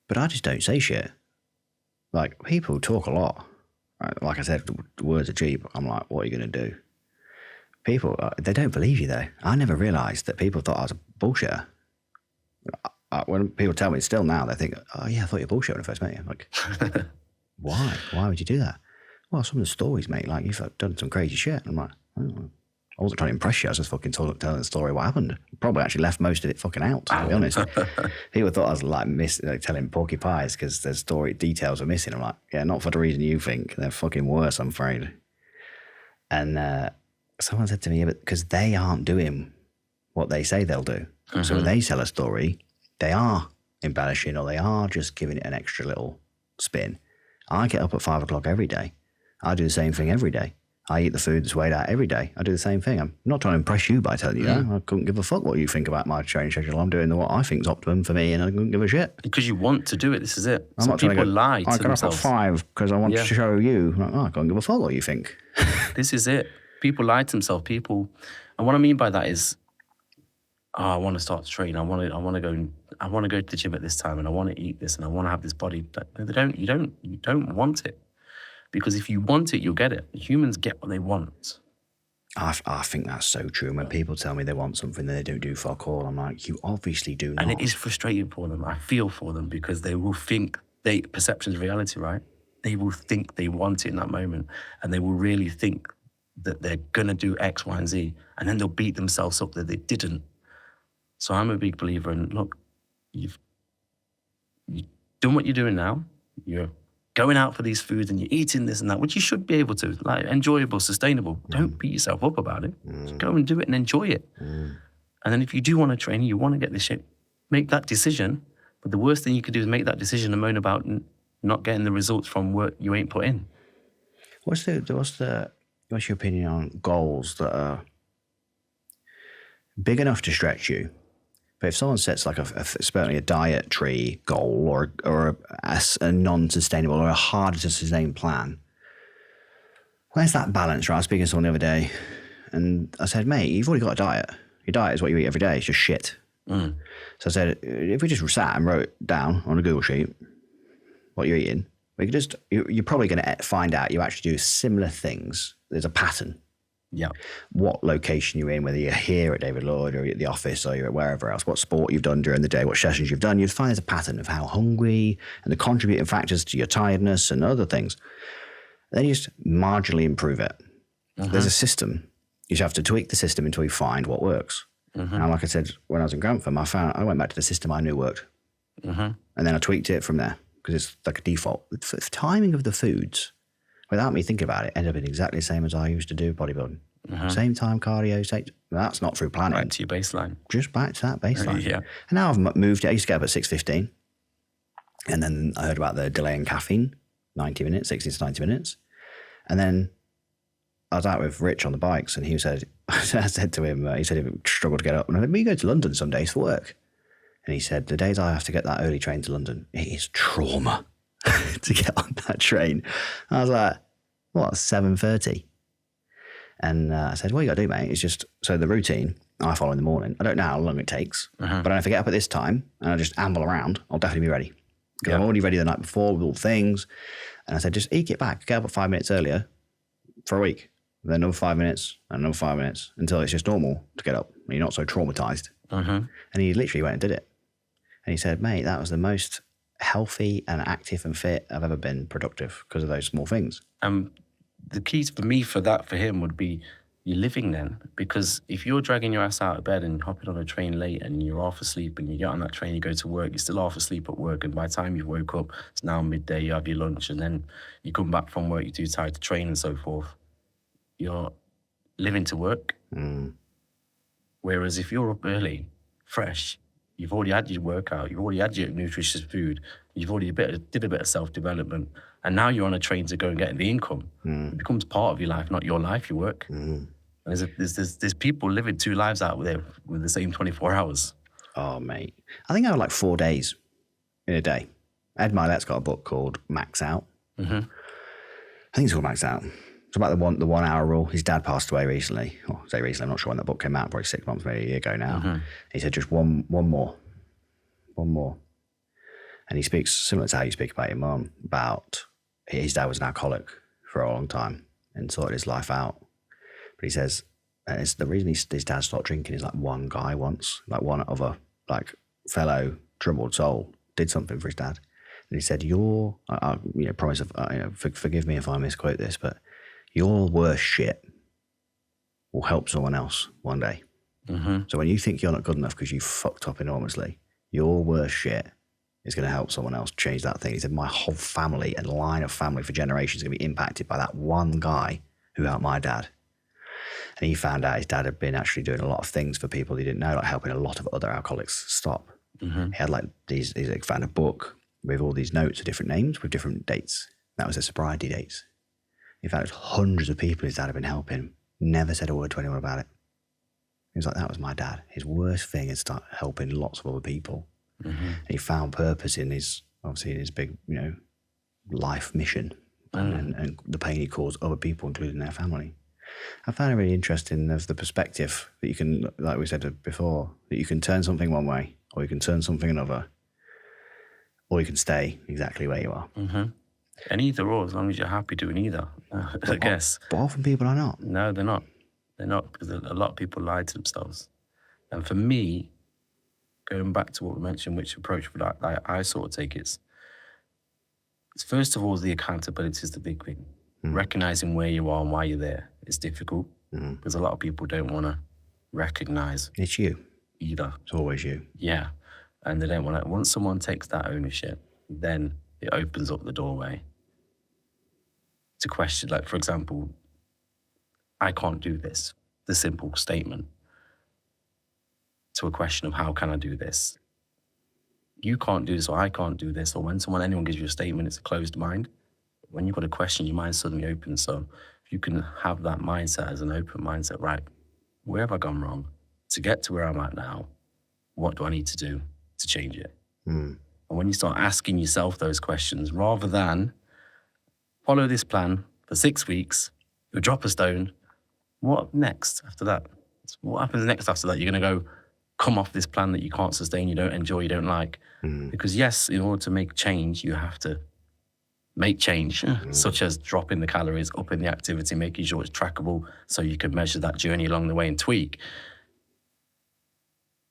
But I just don't say shit. Like, people talk a lot. Like I said, the words are cheap. I'm like, what are you going to do? People, they don't believe you though. I never realised that people thought I was a bullshitter. When people tell me still now, they think, oh yeah, I thought you were bullshit when I first met you. I'm like, why? Why would you do that? Well, some of the stories, mate, like you've done some crazy shit. I'm like, oh, I wasn't trying to impress you. I was just fucking telling the story what happened. Probably actually left most of it fucking out, to be honest. People thought I was like telling porky pies because the story details are missing. I'm like, yeah, not for the reason you think. They're fucking worse, I'm afraid. And someone said to me, because they aren't doing what they say they'll do. So when they tell a story, they are embellishing or they are just giving it an extra little spin. I get up at 5 o'clock every day. I do the same thing every day. I eat the food that's weighed out every day. I do the same thing. I'm not trying to impress you by telling you that. I couldn't give a fuck what you think about my training schedule. I'm doing what I think is optimum for me and I couldn't give a shit. Because you want to do it. This is it. I'm Some not trying people to go, lie to I got themselves. up at 5 because I want to show you. I'm like, I can't give a fuck what you think. This is it. People lie to themselves. And what I mean by that is, I want to start to train. I want to go to the gym at this time, and I want to eat this, and I want to have this body. You don't want it, because if you want it, you'll get it. Humans get what they want. I think that's so true. When people tell me they want something and they don't do fuck all, I'm like, you obviously do not. And it is frustrating for them. I feel for them because they will think perception is reality, right? They will think they want it in that moment, and they will really think that they're gonna do X, Y, and Z, and then they'll beat themselves up that they didn't. So I'm a big believer in, look, you've done what you're doing now. You're going out for these foods and you're eating this and that, which you should be able to, like enjoyable, sustainable. Don't beat yourself up about it. Just go and do it and enjoy it. And then if you do want to train, you want to get this shit, make that decision. But the worst thing you could do is make that decision and moan about not getting the results from work you ain't put in. What's your opinion on goals that are big enough to stretch you? But if someone sets like certainly a dietary goal or a non-sustainable or a harder to sustain plan, where's that balance, right? I was speaking to someone the other day and I said, mate, you've already got a diet. Your diet is what you eat every day. It's just shit. So I said, if we just sat and wrote down on a Google sheet what you're eating, we could just, you're probably going to find out you actually do similar things. There's a pattern. Yeah. What location you're in, whether you're here at David Lloyd or you're at the office or you're at wherever else, what sport you've done during the day, what sessions you've done, you'd find there's a pattern of how hungry and the contributing factors to your tiredness and other things. Then you just marginally improve it. There's a system. You just have to tweak the system until you find what works. And like I said, when I was in Grantham, I went back to the system I knew worked. And then I tweaked it from there because it's like a default. The timing of the foods, without me thinking about it, ended up being exactly the same as I used to do bodybuilding. Same time cardio, that's not through planning. Right to your baseline. Just back to that baseline. Yeah. And now I've moved, I used to get up at 6:15. And then I heard about the delay in caffeine, 90 minutes, 60 to 90 minutes. And then I was out with Rich on the bikes and he said, I said to him, he said he struggled to get up. And I said, well, you go to London some days for work. And he said, the days I have to get that early train to London, it is trauma to get on that train. I was like, what, 7:30? And I said, what you got to do, mate, is just, so the routine I follow in the morning, I don't know how long it takes, but if I get up at this time and I just amble around, I'll definitely be ready. Because I'm already ready the night before with all the things. And I said, just eke it back, get up at 5 minutes earlier for a week. Then another 5 minutes and another 5 minutes until it's just normal to get up and you're not so traumatized. And he literally went and did it. And he said, mate, that was the most healthy and active and fit I've ever been productive because of those small things. The keys for me for him would be you're living then. Because if you're dragging your ass out of bed and hopping on a train late and you're half asleep and you get on that train, you go to work, you're still half asleep at work. And by the time you woke up, it's now midday, you have your lunch and then you come back from work, you're too tired to train and so forth. You're living to work. Whereas if you're up early, fresh, you've already had your workout, you've already had your nutritious food, you've already did a bit of self-development, and now you're on a train to go and get the income. It becomes part of your life, not your life, your work. And there's people living two lives out there with the same 24 hours. Oh, mate. I think I have like 4 days in a day. Ed Milet's got a book called Max Out. I think it's called Max Out. It's about the 1 hour rule. His dad passed away recently. Well, say recently, I'm not sure when that book came out, probably 6 months, maybe a year ago now. He said just one more. And he speaks similar to how you speak about your mum, about his dad was an alcoholic for a long time and sorted his life out. But he says it's the reason his dad stopped drinking is like one guy once, like one other like fellow troubled soul did something for his dad. And he said, promise of, forgive me if I misquote this, but your worst shit will help someone else one day. Mm-hmm. So when you think you're not good enough because you fucked up enormously, your worst shit is going to help someone else change that thing. He said, my whole family and line of family for generations is going to be impacted by that one guy who helped my dad. And he found out his dad had been actually doing a lot of things for people he didn't know, like helping a lot of other alcoholics stop. Mm-hmm. He had like these like, found a book with all these notes of different names with different dates. That was their sobriety dates. In fact, it was hundreds of people his dad had been helping. Never said a word to anyone about it. He was like, that was my dad. His worst thing is start helping lots of other people. Mm-hmm. And he found purpose in his big, life mission and the pain he caused other people, including their family. I found it really interesting of the perspective that you can, like we said before, that you can turn something one way or you can turn something another or you can stay exactly where you are. Mm-hmm. And either or, as long as you're happy doing either, I guess. But often people are not. No, they're not. They're not, because a lot of people lie to themselves. And for me, going back to what we mentioned, which approach would I sort of take it's first of all, the accountability is the big thing. Recognizing where you are and why you're there is difficult because a lot of people don't want to recognize It's you. either. It's always you. Yeah. And they don't want to, once someone takes that ownership, then it opens up the doorway to question, like, for example, I can't do this. The simple statement to a question of how can I do this? You can't do this, or I can't do this, or when anyone gives you a statement, it's a closed mind. When you've got a question, your mind suddenly opens. So if you can have that mindset as an open mindset, right, where have I gone wrong? To get to where I'm at now, what do I need to do to change it? And when you start asking yourself those questions, rather than follow this plan for 6 weeks, you'll drop a stone, what next after that? What happens next after that? You're going to go come off this plan that you can't sustain, you don't enjoy, you don't like. Because yes, in order to make change, you have to make change, such as dropping the calories, upping the activity, making sure it's trackable so you can measure that journey along the way and tweak.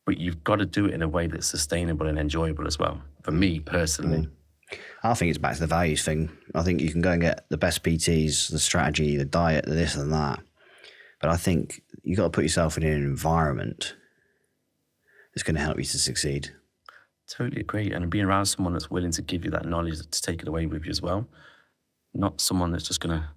But you've got to do it in a way that's sustainable and enjoyable as well. For me, personally. I think it's back to the values thing. I think you can go and get the best PTs, the strategy, the diet, the this and that. But I think you got to put yourself in an environment that's going to help you to succeed. Totally agree. And being around someone that's willing to give you that knowledge to take it away with you as well. Not someone that's just going to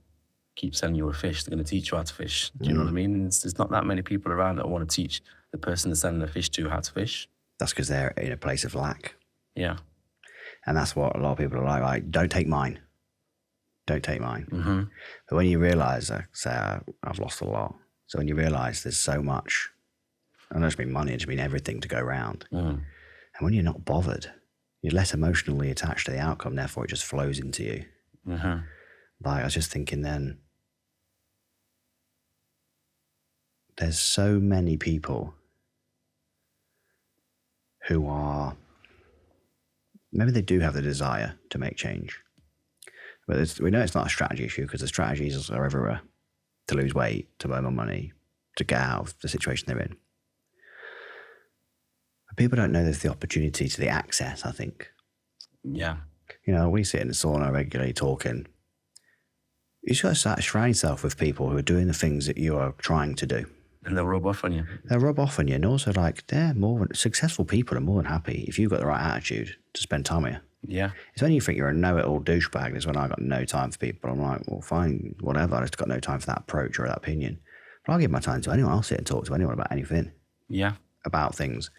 keep selling you a fish. They're going to teach you how to fish. Do you know what I mean? There's not that many people around that want to teach the person they're selling the fish to how to fish. That's because they're in a place of lack. Yeah. And that's what a lot of people are like, don't take mine. Don't take mine. Mm-hmm. But when you realise, I've lost a lot. So when you realise there's so much, I don't just mean money, it's mean everything to go around. And when you're not bothered, you're less emotionally attached to the outcome, therefore it just flows into you. Like, I was just thinking then, there's so many people who are, maybe they do have the desire to make change. But we know it's not a strategy issue because the strategies are everywhere. To lose weight, to earn more money, to get out of the situation they're in. But people don't know there's the opportunity to the access, I think. Yeah. You know, we sit in the sauna regularly talking. You just got to start surrounding yourself with people who are doing the things that you are trying to do. And they'll rub off on you. They'll rub off on you. And also, like, successful people are more than happy if you've got the right attitude to spend time with you. Yeah. It's when you think you're a know-it-all douchebag, it's when I got no time for people. I'm like, well, fine, whatever. I just got no time for that approach or that opinion. But I'll give my time to anyone. I'll sit and talk to anyone about anything. Yeah. About things.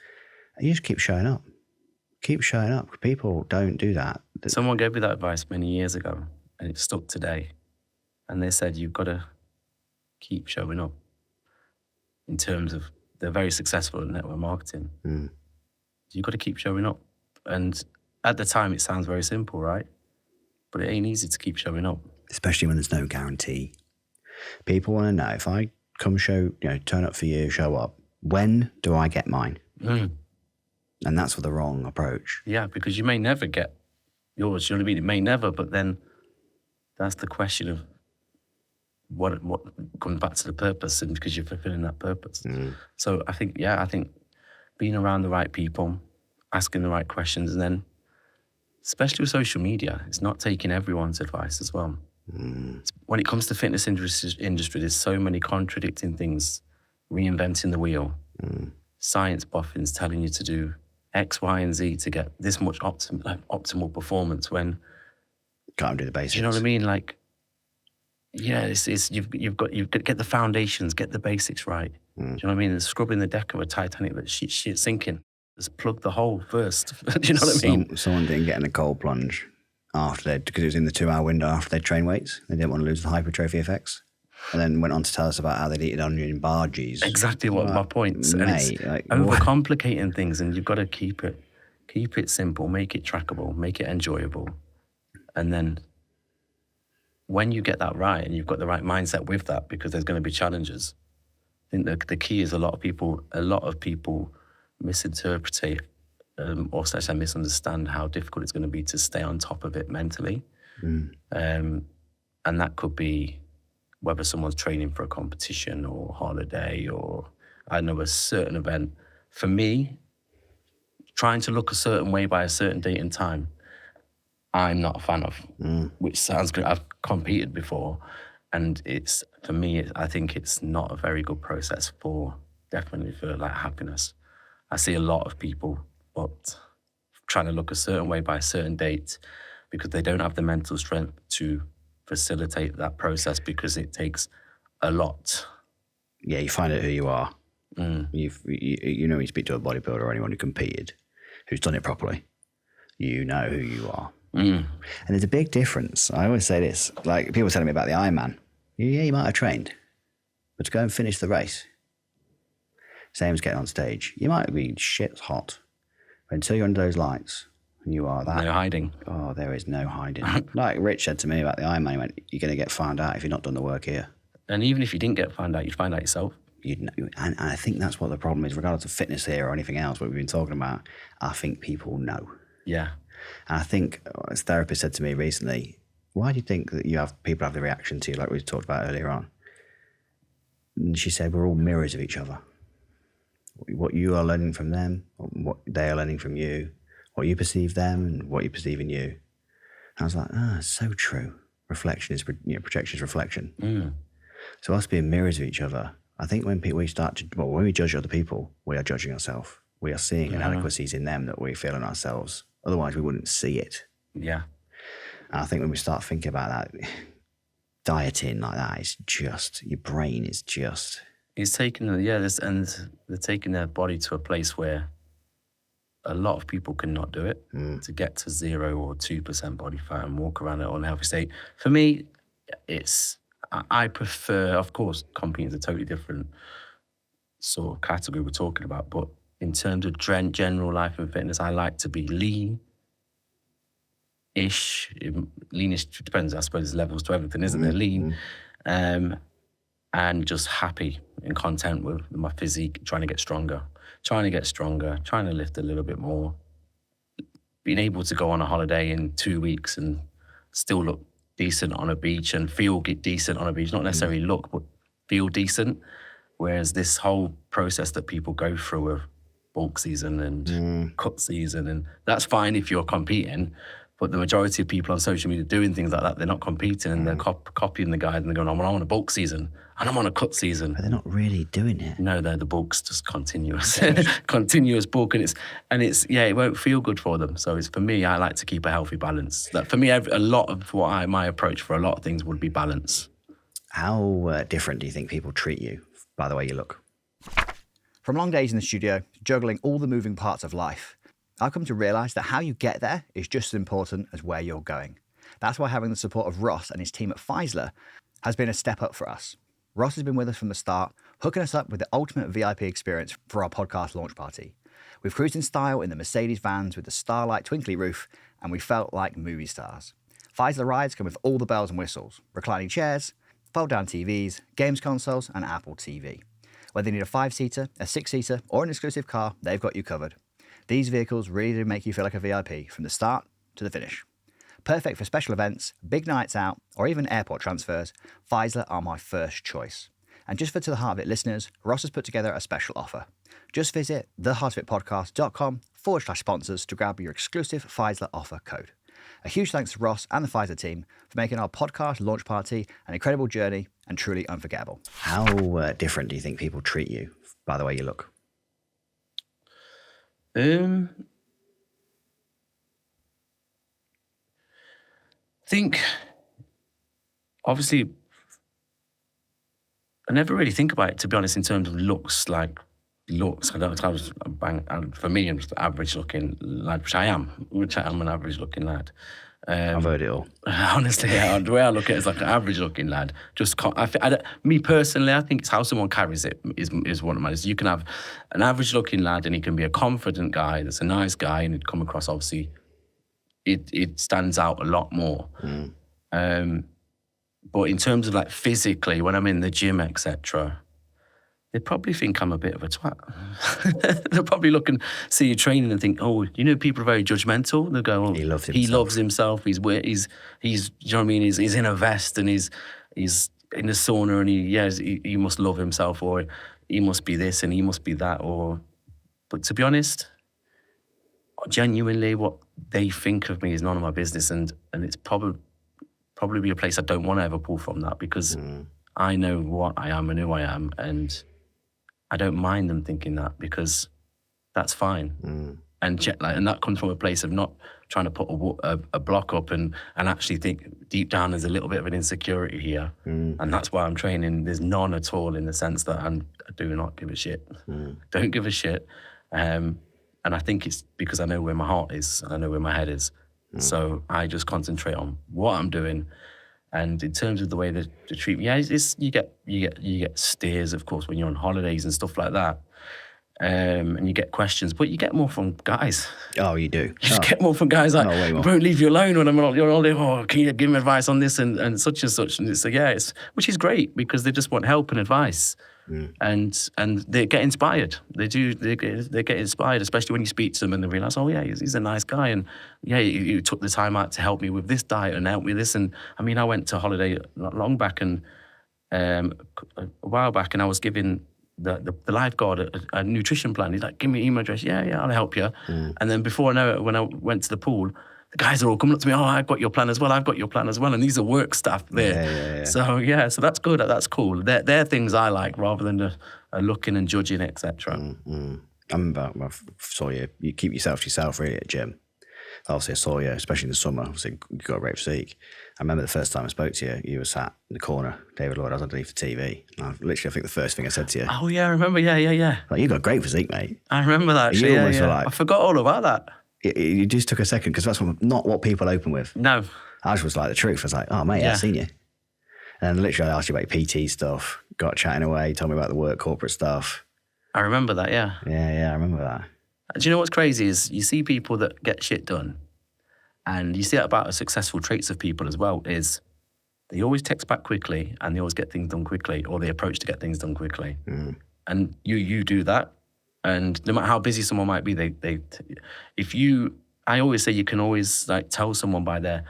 And you just keep showing up. Keep showing up. People don't do that. Someone gave me that advice many years ago, and it stuck today. And they said, you've got to keep showing up. In terms of, they're very successful in network marketing. You've got to keep showing up. And at the time, it sounds very simple, right? But it ain't easy to keep showing up. Especially when there's no guarantee. People want to know, if I come turn up for you, show up, when do I get mine? And that's for the wrong approach. Yeah, because you may never get yours. You know what I mean? It may never, but then that's the question of what comes back to the purpose, and because you're fulfilling that purpose. So I think being around the right people, asking the right questions, and then especially with social media, it's not taking everyone's advice as well. When when it comes to fitness industry, there's so many contradicting things, reinventing the wheel, science boffins telling you to do X, Y, and Z to get this much optimal performance when Can't do the basics. you know what I mean? Like, yeah, you've got to get the foundations, get the basics right. Do you know what I mean? And scrubbing the deck of a Titanic that shit's sinking. Just plug the hole first. Do you know what I mean? Someone didn't get in a cold plunge because it was in the 2-hour window after they'd trained weights. They didn't want to lose the hypertrophy effects. And then went on to tell us about how they'd eaten onion barges. Exactly what my point. And it's overcomplicating things, and you've got to keep it simple, make it trackable, make it enjoyable. And then when you get that right and you've got the right mindset with that, because there's going to be challenges, I think the key is a lot of people misinterpret or actually misunderstand how difficult it's going to be to stay on top of it mentally. And that could be whether someone's training for a competition or holiday or, I know, a certain event. For me, trying to look a certain way by a certain date and time, I'm not a fan of, which sounds good. I've competed before, and for me, I think it's not a very good process definitely for like happiness. I see a lot of people but trying to look a certain way by a certain date because they don't have the mental strength to facilitate that process, because it takes a lot. Yeah, you find out who you are. You speak to a bodybuilder or anyone who competed, who's done it properly. You know who you are. And there's a big difference. I always say this, like people telling me about the Ironman. Yeah, you might have trained, but to go and finish the race, same as getting on stage. You might be shit hot, but until you're under those lights, and you are that. No hiding. Oh, there is no hiding. Like Rich said to me about the Ironman, he went, you're going to get found out if you've not done the work here. And even if you didn't get found out, you'd find out yourself. You'd know, and I think that's what the problem is, regardless of fitness here or anything else, what we've been talking about. I think people know. Yeah. And I think, as a therapist said to me recently, why do you think that people have the reaction to you like we talked about earlier on? And she said, we're all mirrors of each other. What you are learning from them, what they are learning from you, what you perceive them and what you perceive in you. And I was like, so true. Reflection is, projection is reflection. So us being mirrors of each other, I think when when we judge other people, we are judging ourselves. We are seeing inadequacies in them that we feel in ourselves. Otherwise, we wouldn't see it. Yeah. And I think when we start thinking about that, dieting like that is just, your brain is just... It's taking, they're taking their body to a place where a lot of people cannot do it. To get to 0 or 2% body fat and walk around in an unhealthy state. For me, I prefer, of course, competing is a totally different sort of category we're talking about, but in terms of general life and fitness, I like to be lean-ish. Leanish depends, I suppose, there's levels to everything, isn't there? Lean. And just happy and content with my physique, trying to get stronger, trying to lift a little bit more. Being able to go on a holiday in 2 weeks and still look decent on a beach and feel decent on a beach, not necessarily look, but feel decent. Whereas this whole process that people go through of bulk season and cut season, and that's fine if you're competing, but the majority of people on social media doing things like that, they're not competing and they're copying the guide and they're going, I'm on a bulk season and I'm on a cut season. But they're not really doing it. No, the bulk's just continuous, continuous bulk, and it won't feel good for them. So for me, I like to keep a healthy balance. That for me, a lot of my approach for a lot of things would be balance. How different do you think people treat you by the way you look? From long days in the studio, juggling all the moving parts of life, I've come to realise that how you get there is just as important as where you're going. That's why having the support of Ross and his team at Faisler has been a step up for us. Ross has been with us from the start, hooking us up with the ultimate VIP experience for our podcast launch party. We've cruised in style in the Mercedes vans with the starlight twinkly roof, and we felt like movie stars. Faisler rides come with all the bells and whistles, reclining chairs, fold-down TVs, games consoles, and Apple TV. Whether you need a 5-seater, a 6-seater, or an exclusive car, they've got you covered. These vehicles really do make you feel like a VIP from the start to the finish. Perfect for special events, big nights out, or even airport transfers, Faisler are my first choice. And just for To The Heart of It listeners, Ross has put together a special offer. Just visit theheartofitpodcast.com/sponsors to grab your exclusive Faisler offer code. A huge thanks to Ross and the Pfizer team for making our podcast launch party an incredible journey and truly unforgettable. How different do you think people treat you by the way you look? I think, obviously, I never really think about it, to be honest, in terms of looks. Like looks, I was and for me, I'm just an average-looking lad, which I am. I'm an average-looking lad. I've heard it all. Honestly, the way I look at it is like an average-looking lad. Me personally, I think it's how someone carries it is what it matters. You can have an average-looking lad, and he can be a confident guy that's a nice guy, and it'd come across, obviously, it stands out a lot more. But in terms of like physically, when I'm in the gym, etc., they probably think I'm a bit of a twat. They'll probably look and see you training and think, oh, you know, people are very judgmental. They'll go, oh, he loves himself. He's you know what I mean? He's in a vest and he's in the sauna and he must love himself, or he must be this and he must be that. But to be honest, genuinely, what they think of me is none of my business, and it's probably be a place I don't want to ever pull from, that, because I know what I am and who I am, and I don't mind them thinking that, because that's fine. And that comes from a place of not trying to put a block up and actually think deep down there's a little bit of an insecurity here, and that's why I'm training. There's none at all, in the sense that I do not give a shit. Don't give a shit. And I think it's because I know where my heart is and I know where my head is. So I just concentrate on what I'm doing. And in terms of the way they treat me, you get stares, of course, when you're on holidays and stuff like that. And you get questions, but you get more from guys. Oh, you do? You just get more from guys like, won't leave you alone when you're on holiday. Oh, can you give me advice on this and such and such? And it's which is great, because they just want help and advice. And they get inspired. They get inspired, especially when you speak to them and they realize, oh yeah, he's a nice guy, and yeah, you took the time out to help me with this diet and help me with this. And I mean, I went to holiday not long back, and a while back, and I was giving the lifeguard a nutrition plan. He's like, give me your email address. Yeah, I'll help you. And then before I know it, when I went to the pool, the guys are all coming up to me, oh, I've got your plan as well, and these are work staff there. Yeah. So that's good, that's cool. They're things I like, rather than looking and judging, etc. I remember I saw you keep yourself to yourself really at gym. Obviously I saw you, especially in the summer, obviously you've got a great physique. I remember the first time I spoke to you, you were sat in the corner, David Lloyd, I was underneath the TV. And I think the first thing I said to you. Oh yeah, I remember, yeah. Like, you've got a great physique, mate. I remember that, actually, I forgot all about that. You just took a second, because that's not what people open with. No. I was like the truth. I was like, oh, mate, I've seen you. And literally I asked you about your PT stuff, got chatting away, told me about the work, corporate stuff. I remember that, yeah. Yeah, I remember that. Do you know what's crazy is you see people that get shit done, and you see that about the successful traits of people as well, is they always text back quickly and they always get things done quickly, or they approach to get things done quickly. And you do that. And no matter how busy someone might be, I always say you can always like tell someone by their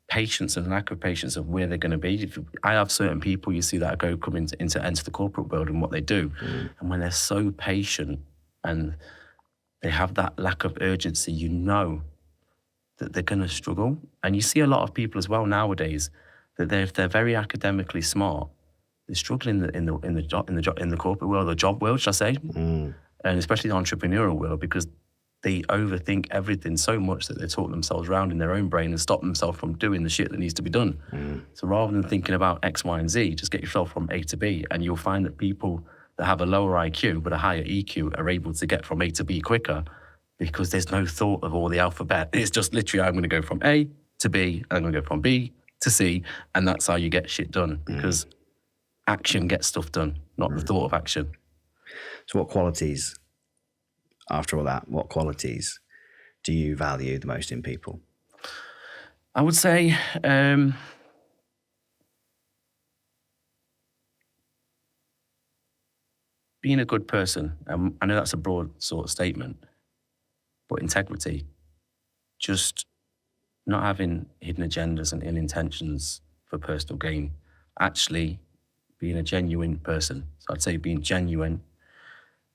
patience and lack of patience of where they're going to be. I have certain people you see that come into enter the corporate world and what they do, and when they're so patient and they have that lack of urgency, you know that they're going to struggle. And you see a lot of people as well nowadays that if they're very academically smart, they're struggling in the corporate world, the job world, should I say? And especially the entrepreneurial world, because they overthink everything so much that they talk themselves around in their own brain and stop themselves from doing the shit that needs to be done. So rather than thinking about X, Y, and Z, just get yourself from A to B, and you'll find that people that have a lower IQ but a higher EQ are able to get from A to B quicker, because there's no thought of all the alphabet. It's just literally, I'm going to go from A to B, and I'm going to go from B to C, and that's how you get shit done, because action gets stuff done, not the thought of action. So what qualities, after all that, what qualities do you value the most in people? I would say being a good person. I know that's a broad sort of statement, but integrity, just not having hidden agendas and ill intentions for personal gain, actually being a genuine person. So I'd say being genuine.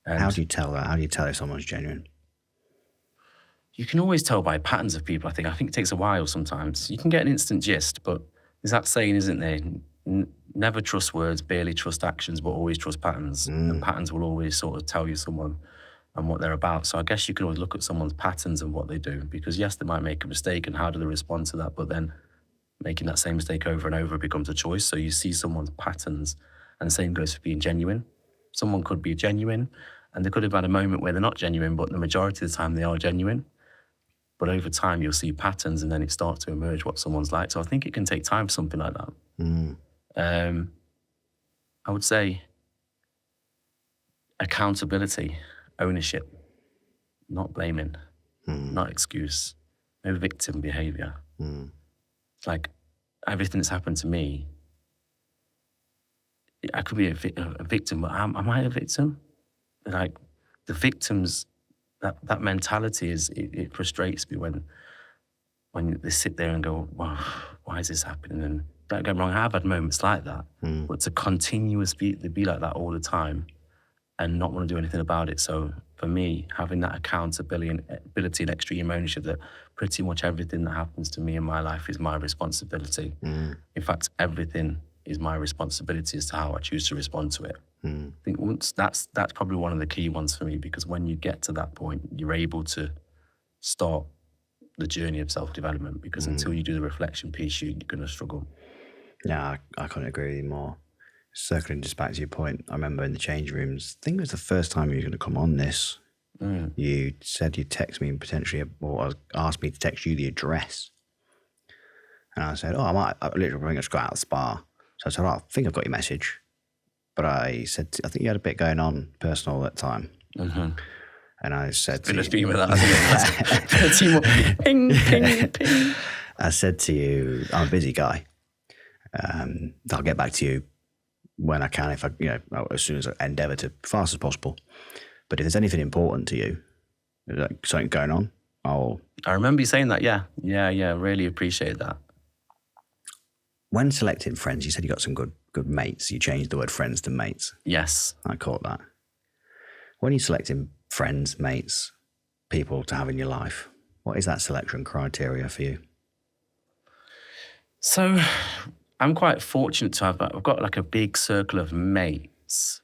How do you tell that? How do you tell if someone's genuine? you can always tell by patterns of people, I think. I think it takes a while sometimes. You can get an instant gist, but there's that saying, isn't there? Never trust words, barely trust actions, but always trust patterns. And patterns will always sort of tell you someone and what they're about. So I guess you can always look at someone's patterns and what they do, because yes, they might make a mistake and how do they respond to that? But then making that same mistake over and over becomes a choice. So you see someone's patterns, and the same goes for being genuine. Someone could be genuine and they could have had a moment where they're not genuine, but the majority of the time they are genuine. But over time, you'll see patterns and then it starts to emerge what someone's like. So I think it can take time for something like that. I would say accountability, ownership, not blaming, not excuse, no victim behavior. Like everything that's happened to me, I could be a victim, but am I a victim? Like the victims, that mentality it frustrates me when they sit there and go, wow, why is this happening? And don't get me wrong, I've had moments like that, but to continuously be like that all the time and not want to do anything about it. So for me, having that accountability and extreme ownership that pretty much everything that happens to me in my life is my responsibility. In fact, everything is my responsibility as to how I choose to respond to it. I think once that's probably one of the key ones for me, because when you get to that point, you're able to start the journey of self-development, because until you do the reflection piece, you're going to struggle. Yeah, I couldn't agree with you more. Circling just back to your point, I remember in the change rooms, I think it was the first time you were going to come on this, you said you'd text me potentially, or asked me to text you the address. And I said, I literally just got out of the spa. So I said, I think I've got your message. But I said, I think you had a bit going on personal at that time. And I said to you, theme of that, hasn't it? Ping, ping, ping. I said to you, I'm a busy guy. I'll get back to you when I can, as soon as I endeavour to, fast as possible. But if there's anything important to you, like something going on, I remember you saying that, yeah. Really appreciate that. When selecting friends, you said you got some good mates. You changed the word friends to mates. Yes. I caught that. When you're selecting friends, mates, people to have in your life, what is that selection criteria for you? So I'm quite fortunate to have, I've got like a big circle of mates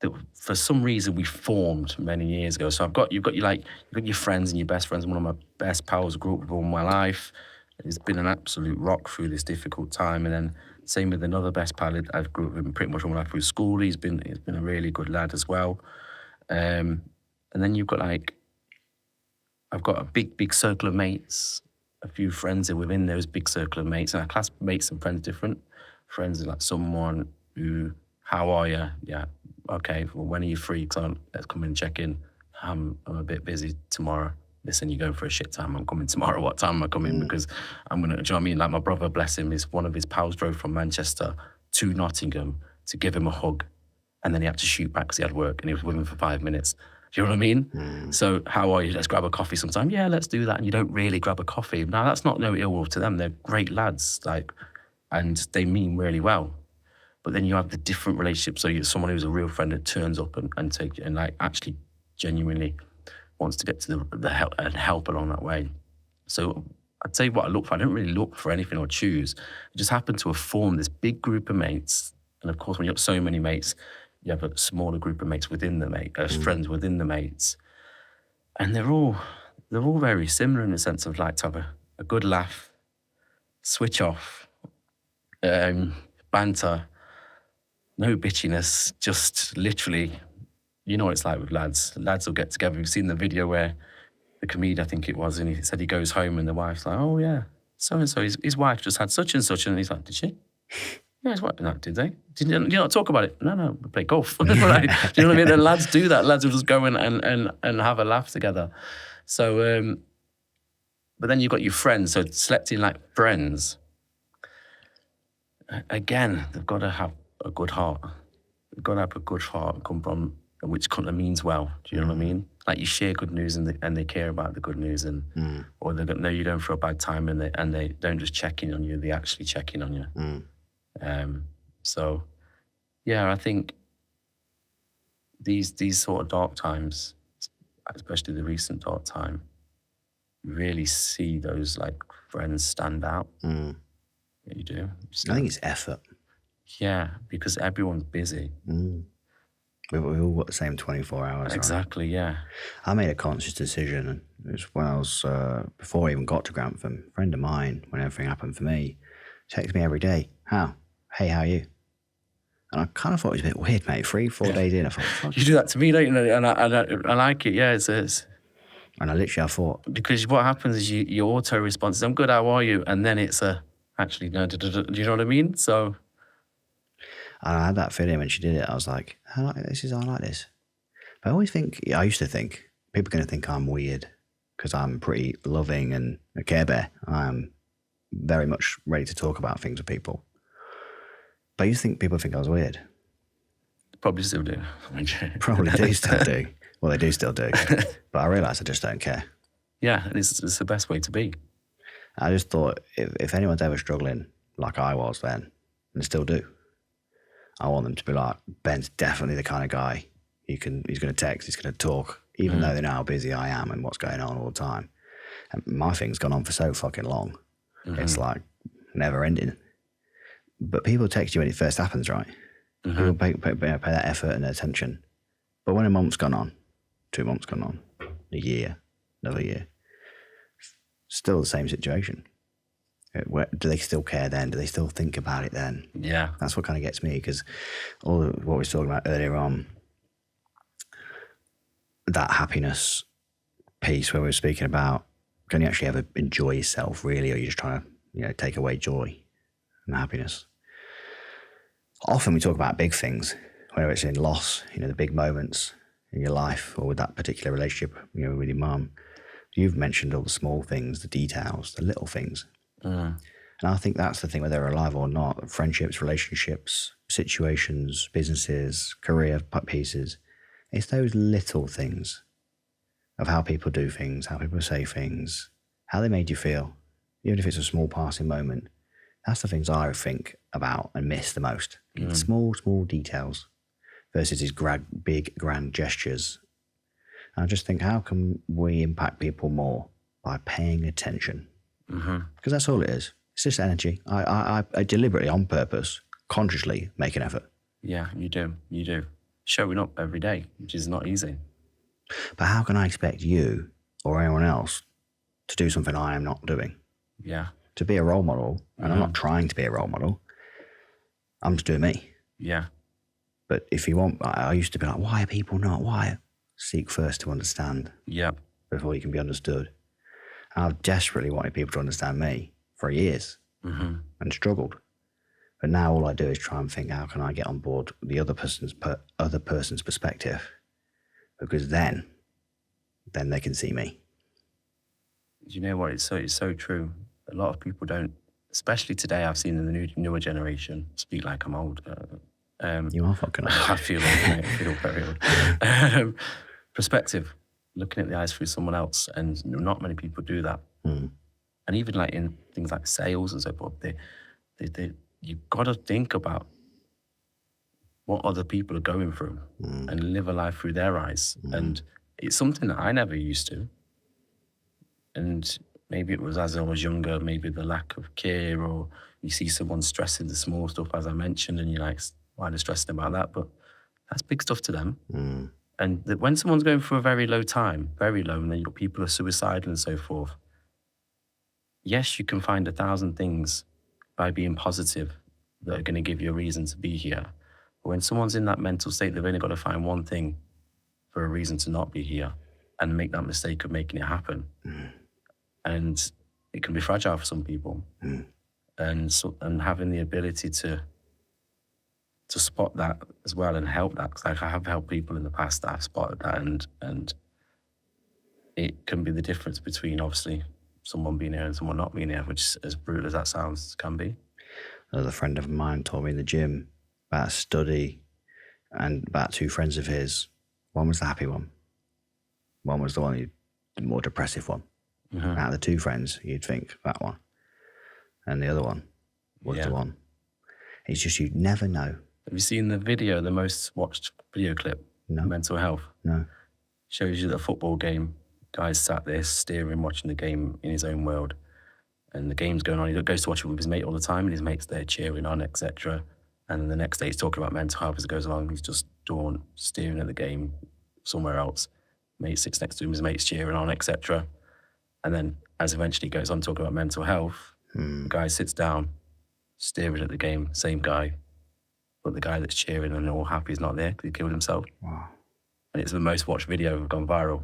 that for some reason we formed many years ago. So you've got your friends and your best friends. One of my best pals grew up with all my life. He's been an absolute rock through this difficult time. And then same with another best pal I grew up with pretty much all my life through school. He's been a really good lad as well. And then you've got I've got a big circle of mates, a few friends that are within those big circle of mates. And I class mates and friends different. Friends are like someone who, how are you? Yeah, okay, well, when are you free? Let's come in and check in. I'm a bit busy tomorrow. Listen, you're going for a shit time. I'm coming tomorrow. What time am I coming? Because I'm going to, do you know what I mean? Like my brother, bless him, one of his pals drove from Manchester to Nottingham to give him a hug. And then he had to shoot back because he had work and he was with him for 5 minutes. Do you know what I mean? So how are you? Let's grab a coffee sometime. Yeah, let's do that. And you don't really grab a coffee. Now, that's not no ill will to them. They're great lads, and they mean really well. But then you have the different relationships. So you're someone who's a real friend that turns up and actually genuinely wants to get to the help and help along that way. So I'd say what I look for, I don't really look for anything or choose. I just happen to have formed this big group of mates. And of course, when you have so many mates, you have a smaller group of mates within the friends within the mates. And they're all very similar in the sense of to have a good laugh, switch off, banter, no bitchiness, just literally, you know what it's like with lads. Lads will get together. We've seen the video where the comedian, I think it was, and he said he goes home and the wife's like, oh yeah, so-and-so, his wife just had such and such. And he's like, did she? Yeah, his wife, did they? Did you not talk about it? No, we play golf. Do you know what I mean? And lads do that. Lads will just go and have a laugh together. So, but then you've got your friends. So selecting friends, again, they've got to have a good heart. They've got to have a good heart and come from which kind of means well. Do you know what I mean? Like you share good news and they care about the good news, or they don't know you're going for a bad time and they don't just check in on you. They actually check in on you. So, yeah, I think these sort of dark times, especially the recent dark time, really see those like friends stand out. Mm. Yeah, you do. I think it's effort. Yeah, because everyone's busy. Mm. We've all got the same 24 hours, right? Exactly, yeah. I made a conscious decision, and it was when I was, before I even got to Grantham, a friend of mine, when everything happened for me, texted me every day, hey, how are you? And I kind of thought it was a bit weird, mate. 3-4 days in, I thought, fuck. You do that to me, don't you? And I like it, yeah. It's And I thought, because what happens is your auto response is, I'm good, how are you? And then it's actually, no, do you know what I mean? So... And I had that feeling when she did it. I was like, I like this. But I used to think, people are going to think I'm weird because I'm pretty loving and a Care Bear. I'm very much ready to talk about things with people. But I used to think people think I was weird. Probably still do. Probably do still do. Well, they do still do. But I realised I just don't care. Yeah, it's the best way to be. I just thought if anyone's ever struggling like I was then, and still do, I want them to be like, Ben's definitely the kind of guy he's going to text, he's going to talk, even though they know how busy I am and what's going on all the time. And my thing's gone on for so fucking long. It's like never ending. But people text you when it first happens, right? People pay that effort and attention. But when a month's gone on, 2 months gone on, a year, another year, still the same situation. Do they still care then? Do they still think about it then? Yeah. That's what kind of gets me, because all what we were talking about earlier on, that happiness piece where we were speaking about, can you actually ever enjoy yourself really, or are you just trying to take away joy and happiness? Often we talk about big things, whether it's in loss, the big moments in your life, or with that particular relationship, with your mum. You've mentioned all the small things, the details, the little things. And I think that's the thing, whether they're alive or not, friendships, relationships, situations, businesses, career pieces, it's those little things of how people do things, how people say things, how they made you feel, even if it's a small passing moment. That's the things I think about and miss the most. Small details versus these big, grand gestures. And I just think, how can we impact people more? By paying attention. Because that's all it is. It's just energy. I deliberately, on purpose, consciously make an effort. Yeah, you do. Showing up every day, which is not easy. But how can I expect you or anyone else to do something I am not doing? Yeah. To be a role model, and I'm not trying to be a role model, I'm just doing me. Yeah. But if you want, I used to be like, why are people not? Why? Seek first to understand. Yeah. Before you can be understood. And I've desperately wanted people to understand me for years and struggled. But now all I do is try and think, how can I get on board the other person's perspective? Because then they can see me. You know what? It's so true. A lot of people don't, especially today. I've seen in the newer generation. Speak like I'm old. You are fucking old. I feel very old. Perspective, looking at the eyes through someone else, and not many people do that. And even like in things like sales and so forth, you've got to think about what other people are going through and live a life through their eyes. And it's something that I never used to. And maybe it was as I was younger, maybe the lack of care, or you see someone stressing the small stuff, as I mentioned, and you're like, why are they stressing about that? But that's big stuff to them. And when someone's going through a very low time, very low, and then people are suicidal and so forth, yes, you can find 1,000 things by being positive that are going to give you a reason to be here. But when someone's in that mental state, they've only got to find one thing for a reason to not be here and make that mistake of making it happen. And it can be fragile for some people. And having the ability to spot that as well and help that, because I have helped people in the past that have spotted that, and it can be the difference between obviously someone being here and someone not being here, which, as brutal as that sounds, can be. Another friend of mine told me in the gym about a study and about 2 friends of his. One was the happy one. One was the more depressive one. Out of the 2 friends, you'd think that one. And the other one was the one. It's just, you'd never know. Have you seen the video, the most watched video clip? No. Mental health? No. Shows you the football game. Guy's sat there steering, watching the game in his own world. And the game's going on. He goes to watch it with his mate all the time, and his mate's there cheering on, etc. And then the next day he's talking about mental health as it goes along. He's just steering at the game somewhere else. Mate sits next to him, his mate's cheering on, etc. And then as eventually goes on talking about mental health, the guy sits down, staring at the game, same guy. But the guy that's cheering and all happy is not there because he killed himself. Wow. And it's the most watched video, gone viral.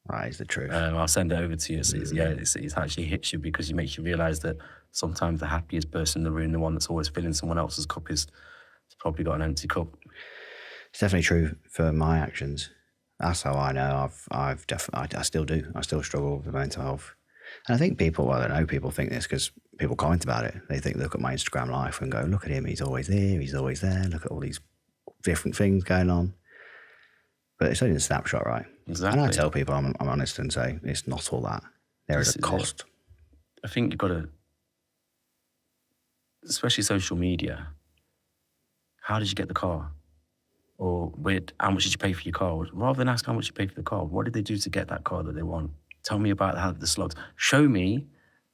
That is the truth. I'll send it over to you. It actually hits you because it makes you realise that sometimes the happiest person in the room, the one that's always filling someone else's cup, is probably got an empty cup. It's definitely true for my actions. That's how I know. I still do. I still struggle with mental health. And I think people think this because people comment about it. They look at my Instagram life and go, look at him, he's always here, he's always there. Look at all these different things going on. But it's only a snapshot, right? Exactly. And I tell people, I'm honest and say, it's not all that. There is a cost. I think you've got to, especially social media, how did you get the car? Or how much did you pay for your car? Rather than ask how much you paid for the car, what did they do to get that car that they want? Tell me about how the slugs. Show me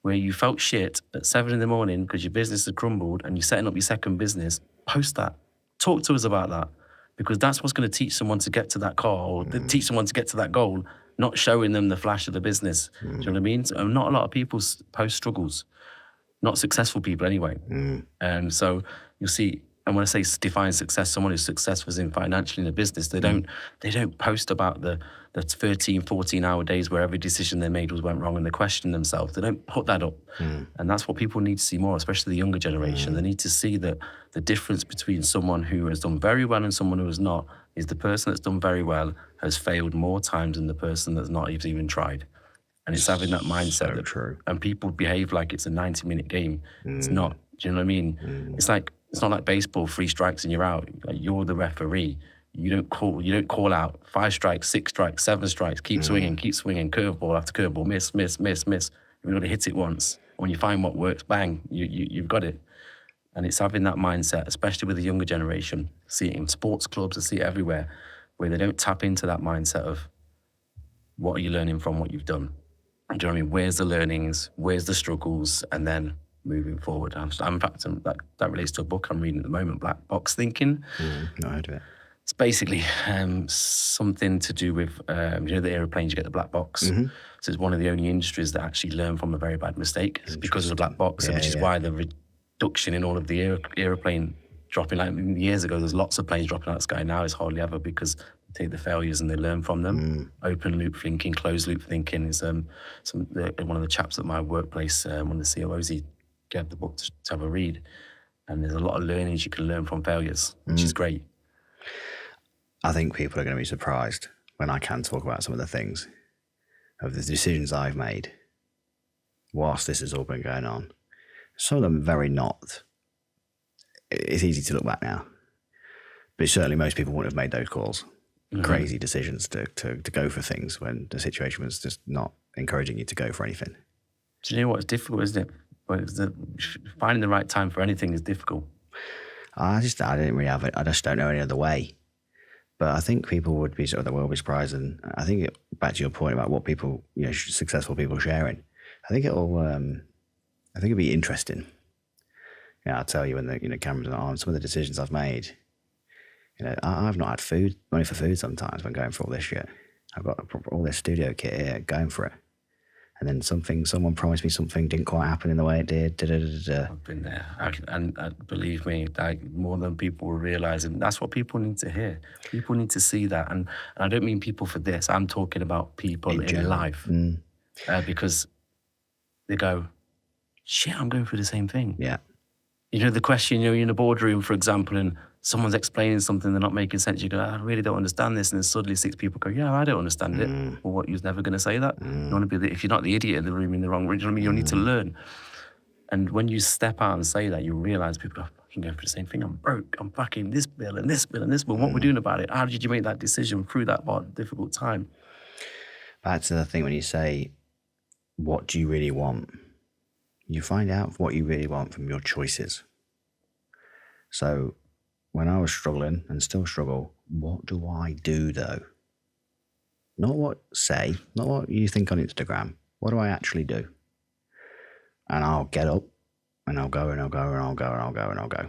where you felt shit at 7 a.m. because your business had crumbled and you're setting up your second business. Post that. Talk to us about that. Because that's what's going to teach someone to get to that car or teach someone to get to that goal, not showing them the flash of the business. Do you know what I mean? So, not a lot of people post struggles, not successful people anyway. So you'll see, and when I say define success, someone who's successful is in financially in a business, they don't post about the 13, 14-hour days where every decision they made went wrong and they question themselves. They don't put that up. And that's what people need to see more, especially the younger generation. They need to see that the difference between someone who has done very well and someone who has not is the person that's done very well has failed more times than the person that's not even tried. And it's having that mindset. So true. And people behave like it's a 90-minute game. It's not. Do you know what I mean? It's not like baseball, 3 strikes and you're out. Like, you're the referee. You don't call out 5 strikes, 6 strikes, 7 strikes. Keep swinging, curveball after curveball, miss. You've got to hit it once. When you find what works, bang, you've got it. And it's having that mindset, especially with the younger generation. See it in sports clubs, I see it everywhere, where they don't tap into that mindset of what are you learning from what you've done. Do you know what I mean? Where's the learnings? Where's the struggles? And then moving forward. In fact, that relates to a book I'm reading at the moment, Black Box Thinking. No, I heard of it. It's basically something to do with, the aeroplanes, you get the black box. So it's one of the only industries that actually learn from a very bad mistake. It's because of the black box, which is why the reduction in all of the aeroplane dropping, like years ago, there's lots of planes dropping out of the sky. Now it's hardly ever because they take the failures and they learn from them. Open loop thinking, closed loop thinking is one of the chaps at my workplace, one of the COOs, he gave the book to have a read. And there's a lot of learnings you can learn from failures, which is great. I think people are going to be surprised when I can talk about some of the things of the decisions I've made whilst this has all been going on. Some of them very not. It's easy to look back now, but certainly most people wouldn't have made those calls. Crazy decisions to go for things when the situation was just not encouraging you to go for anything. Do you know what? It's difficult, isn't it? Finding the right time for anything is difficult. I didn't really have it. I just don't know any other way. But I think people would be will be surprised, and I think back to your point about what people, successful people sharing. I think it'll be interesting. I'll tell you when the cameras are on. Some of the decisions I've made. I've not had money for food sometimes when going for all this shit. I've got all this studio kit here, going for it. And then someone promised me something, didn't quite happen in the way it did. I've been there. And believe me, more than people will realise. And that's what people need to hear. People need to see that. And I don't mean people for this. I'm talking about people in life. Because they go, shit, I'm going through the same thing. Yeah. The question, you're in a boardroom, for example, and someone's explaining something, they're not making sense. You go, I really don't understand this. And then suddenly 6 people go, yeah, I don't understand it. Well, what, you're never going to say that? You want to be if you're not the idiot in the room in the wrong room, you know what I mean? You'll need to learn. And when you step out and say that, you realise people are fucking going through the same thing. I'm broke. I'm fucking this bill and this bill and this bill. What we're doing about it? How did you make that decision through that difficult time? Back to the thing when you say, what do you really want? You find out what you really want from your choices. So when I was struggling and still struggle, what do I do though? Not what you think on Instagram. What do I actually do? And I'll get up and I'll go and I'll go and I'll go and I'll go and I'll go.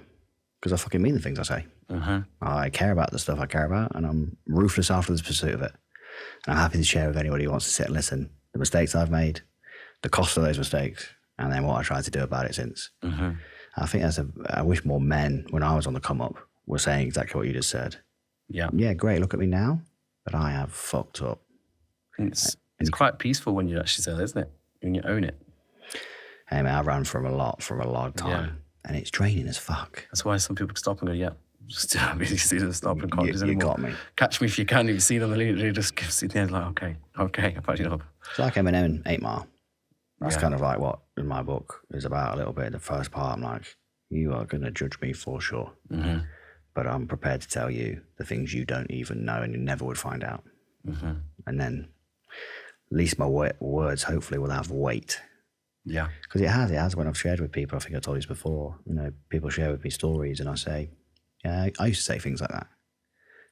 Because I fucking mean the things I say. I care about the stuff I care about, and I'm ruthless after the pursuit of it. And I'm happy to share with anybody who wants to sit and listen the mistakes I've made, the cost of those mistakes, and then what I tried to do about it since. I think I wish more men, when I was on the come up, were saying exactly what you just said. Yeah, great, look at me now, but I have fucked up. It's quite peaceful when you actually say that, isn't it? When you own it. Hey man, I ran from a lot of time, and it's draining as fuck. That's why some people stop and go, just really see them stop and can't do this anymore. You got me. Catch me if you can. If you see it on the lead, they just sit there like, okay, I've had enough. It's like Eminem in 8 Mile. That's kind of like what in my book is about a little bit. The first part, I'm like, you are going to judge me for sure. But I'm prepared to tell you the things you don't even know and you never would find out. And then at least my words hopefully will have weight. Yeah. Because it has when I've shared with people. I think I told you this before. You know, people share with me stories and I say, yeah, I used to say things like that.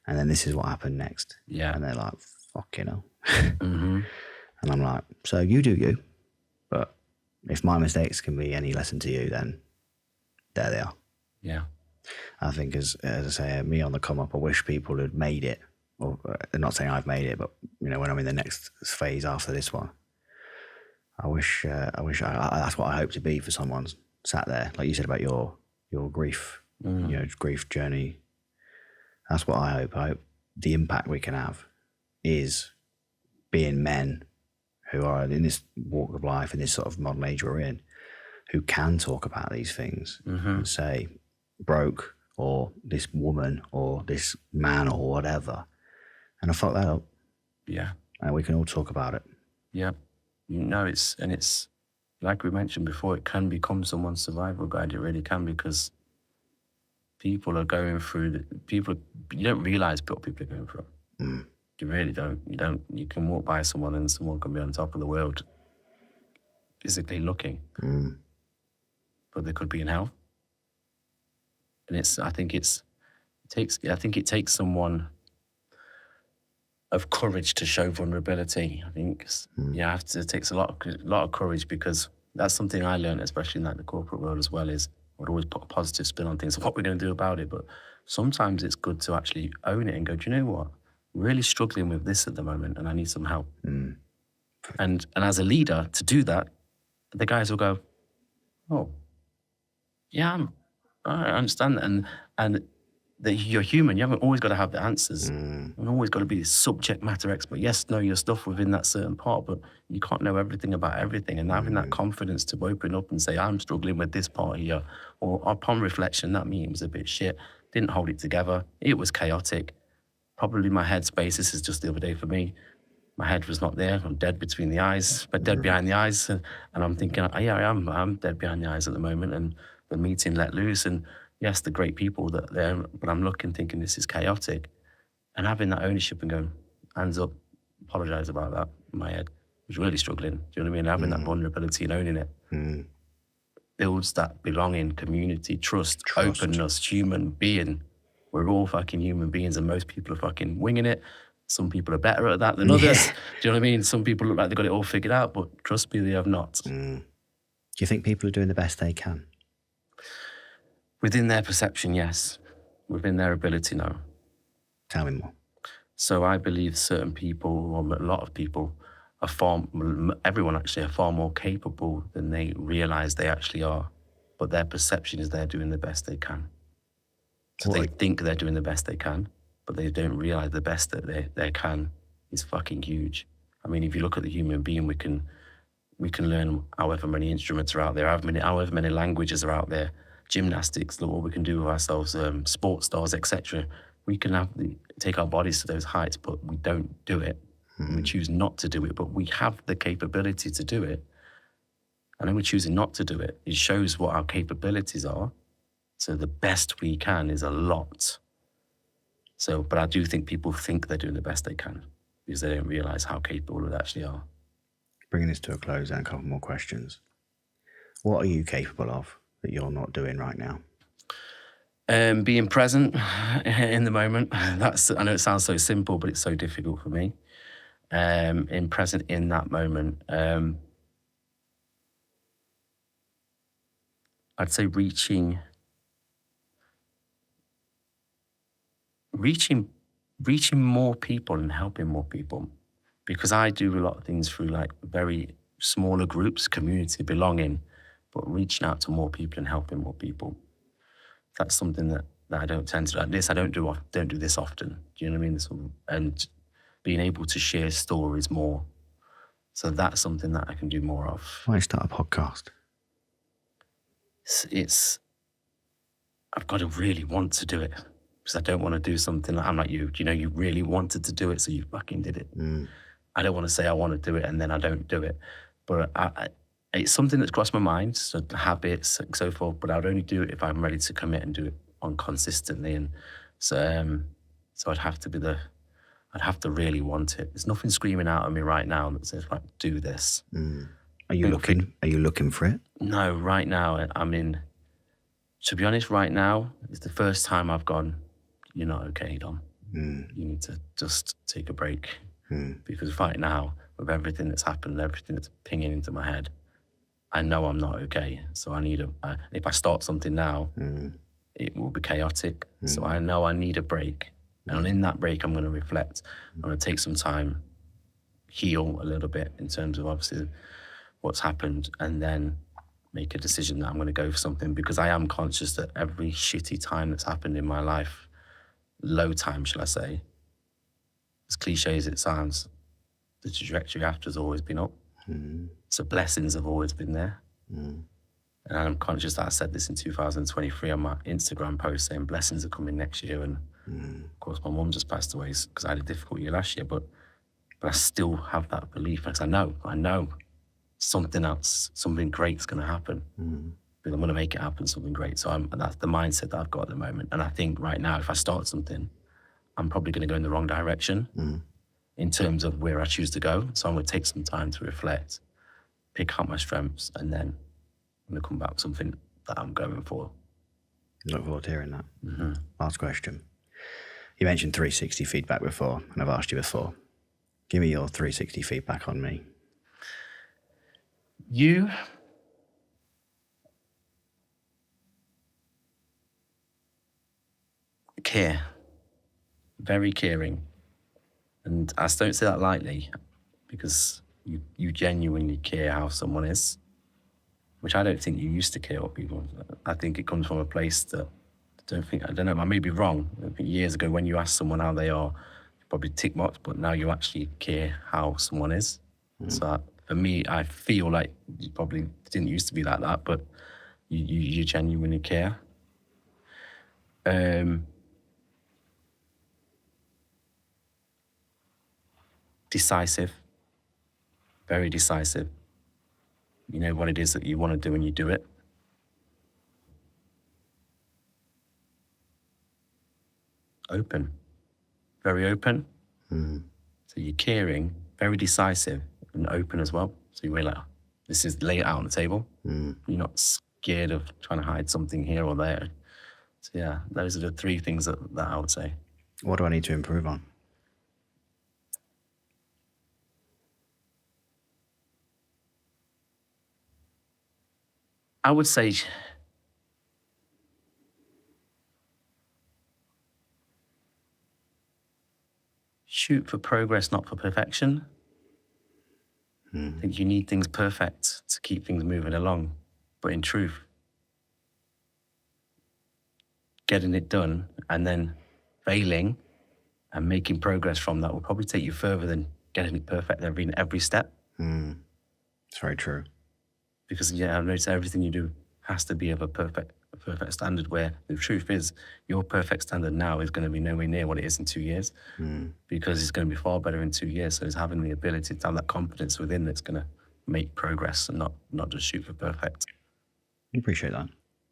And then this is what happened next. Yeah. And they're like, fuck, you know. And I'm like, so you do you. But if my mistakes can be any lesson to you, then there they are. Yeah. I think, as I say, me on the come up, I wish people had made it. Or not saying I've made it, but you know, when I'm in the next phase after this one, I wish that's what I hope to be for someone sat there, like you said about your grief, you know, grief journey. That's what I hope. I hope the impact we can have is being men who are in this walk of life, in this sort of modern age we're in, who can talk about these things and say, broke, or this woman, or this man, or whatever, and I fucked that up. Yeah. And we can all talk about it. Yeah. No, it's like we mentioned before, it can become someone's survival guide. It really can, because people are going through, you don't realize what people are going through. You really don't. You can walk by someone and someone can be on top of the world physically looking, but they could be in hell. And I think it takes someone of courage to show vulnerability. I think it takes a lot of courage, because that's something I learned, especially in like the corporate world as well, is I would always put a positive spin on things, what we're going to do about it. But sometimes it's good to actually own it and go, do you know what? I'm really struggling with this at the moment and I need some help. And as a leader, to do that, the guys will go, oh, yeah, I understand that. And that you're human. You haven't always got to have the answers. You've always got to be a subject matter expert. Yes, know your stuff within that certain part, but you can't know everything about everything. And having that confidence to open up and say, I'm struggling with this part here, or upon reflection, that meeting was a bit shit. Didn't hold it together. It was chaotic. Probably my headspace, this is just the other day for me, my head was not there. I'm dead between the eyes, but dead behind the eyes. And I'm thinking, yeah, I'm dead behind the eyes at the moment. And the meeting let loose. And yes, the great people that are there, but I'm looking, thinking this is chaotic. And having that ownership and going, hands up, apologise about that in my head. I was really struggling. Do you know what I mean? Having that vulnerability and owning it builds that belonging, community, trust, openness, human being. We're all fucking human beings, and most people are fucking winging it. Some people are better at that than others. Do you know what I mean? Some people look like they've got it all figured out, but trust me, they have not. Do you think people are doing the best they can? Within their perception, yes. Within their ability, no. Tell me more. So I believe certain people, or a lot of people, everyone actually are far more capable than they realise they actually are. But their perception is they're doing the best they can. So they think they're doing the best they can, but they don't realise the best that they can is fucking huge. I mean, if you look at the human being, we can learn however many instruments are out there, however many languages are out there, gymnastics, look what we can do with ourselves, sports stars, etc. We can take our bodies to those heights, but we don't do it. We choose not to do it, but we have the capability to do it. And then we're choosing not to do it. It shows what our capabilities are. So the best we can is a lot. So, but I do think people think they're doing the best they can because they don't realise how capable they actually are. Bringing this to a close and a couple more questions. What are you capable of that you're not doing right now? Being present in the moment. I know it sounds so simple, but it's so difficult for me. in present in that moment. I'd say reaching more people and helping more people, because I do a lot of things through like very smaller groups, community, belonging, but reaching out to more people and helping more people. That's something that I don't tend to do. I don't do this often. Do you know what I mean? And being able to share stories more. So that's something that I can do more of. Why start a podcast? I've got to really want to do it, because I don't want to do something like, I'm like you really wanted to do it, so you fucking did it. I don't want to say I want to do it and then I don't do it. But it's something that's crossed my mind, so habits and so forth, but I would only do it if I'm ready to commit and do it on consistently. And so I'd have to really want it. There's nothing screaming out at me right now that says, right, do this. Are you looking for it? No, right now, to be honest, right now, it's the first time I've gone, you're not okay, Dom. You need to just take a break. Because right now, with everything that's happened, everything that's pinging into my head, I know I'm not okay. So if I start something now, it will be chaotic. So I know I need a break. And in that break, I'm going to reflect. I'm going to take some time, heal a little bit in terms of obviously what's happened, and then make a decision that I'm going to go for something, because I am conscious that every shitty time that's happened in my life, low time, shall I say, as cliche as it sounds, the trajectory after has always been up. So blessings have always been there. And I'm conscious that I said this in 2023 on my Instagram post, saying blessings are coming next year. And of course, my mum just passed away because I had a difficult year last year, but I still have that belief, because I know something else, something great's going to happen. Because I'm going to make it happen, something great. So that's the mindset that I've got at the moment. And I think right now, if I start something, I'm probably going to go in the wrong direction in terms of where I choose to go. So I'm going to take some time to reflect, pick out my strengths, and then I'm going to come back with something that I'm going for. Look forward to hearing that. Last question. You mentioned 360 feedback before, and I've asked you before. Give me your 360 feedback on me. You care. Very caring. And I don't say that lightly, because you genuinely care how someone is, which I don't think you used to care what people. I think it comes from a place that I don't know, I may be wrong. I think years ago when you ask someone how they are, you probably tick marks, but now you actually care how someone is. So for me, I feel like you probably didn't used to be like that, but you genuinely care. Decisive, very decisive. You know what it is that you want to do and you do it. Open, very open. So you're caring, very decisive, and open as well. So you're really like, this is lay it out on the table. You're not scared of trying to hide something here or there. So yeah, those are the three things that I would say. What do I need to improve on? I would say shoot for progress, not for perfection. I think you need things perfect to keep things moving along. But in truth, getting it done and then failing and making progress from that will probably take you further than getting it perfect every step. It's very true. Because I've noticed everything you do has to be of a perfect standard, where the truth is your perfect standard now is going to be nowhere near what it is in 2 years, because it's going to be far better in 2 years. So it's having the ability to have that confidence within that's going to make progress and not just shoot for perfect. I appreciate that.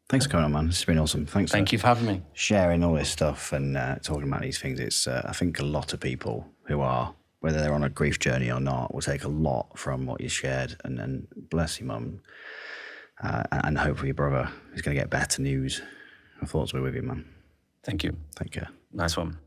Thanks for coming on, man. This has been awesome. Thank you for having me. Sharing all this stuff and talking about these things. It's I think a lot of people who are, whether they're on a grief journey or not, will take a lot from what you shared. And bless you, Mum. And hopefully your brother is going to get better news. Our thoughts were with you, man. Thank you. Take care. Nice one.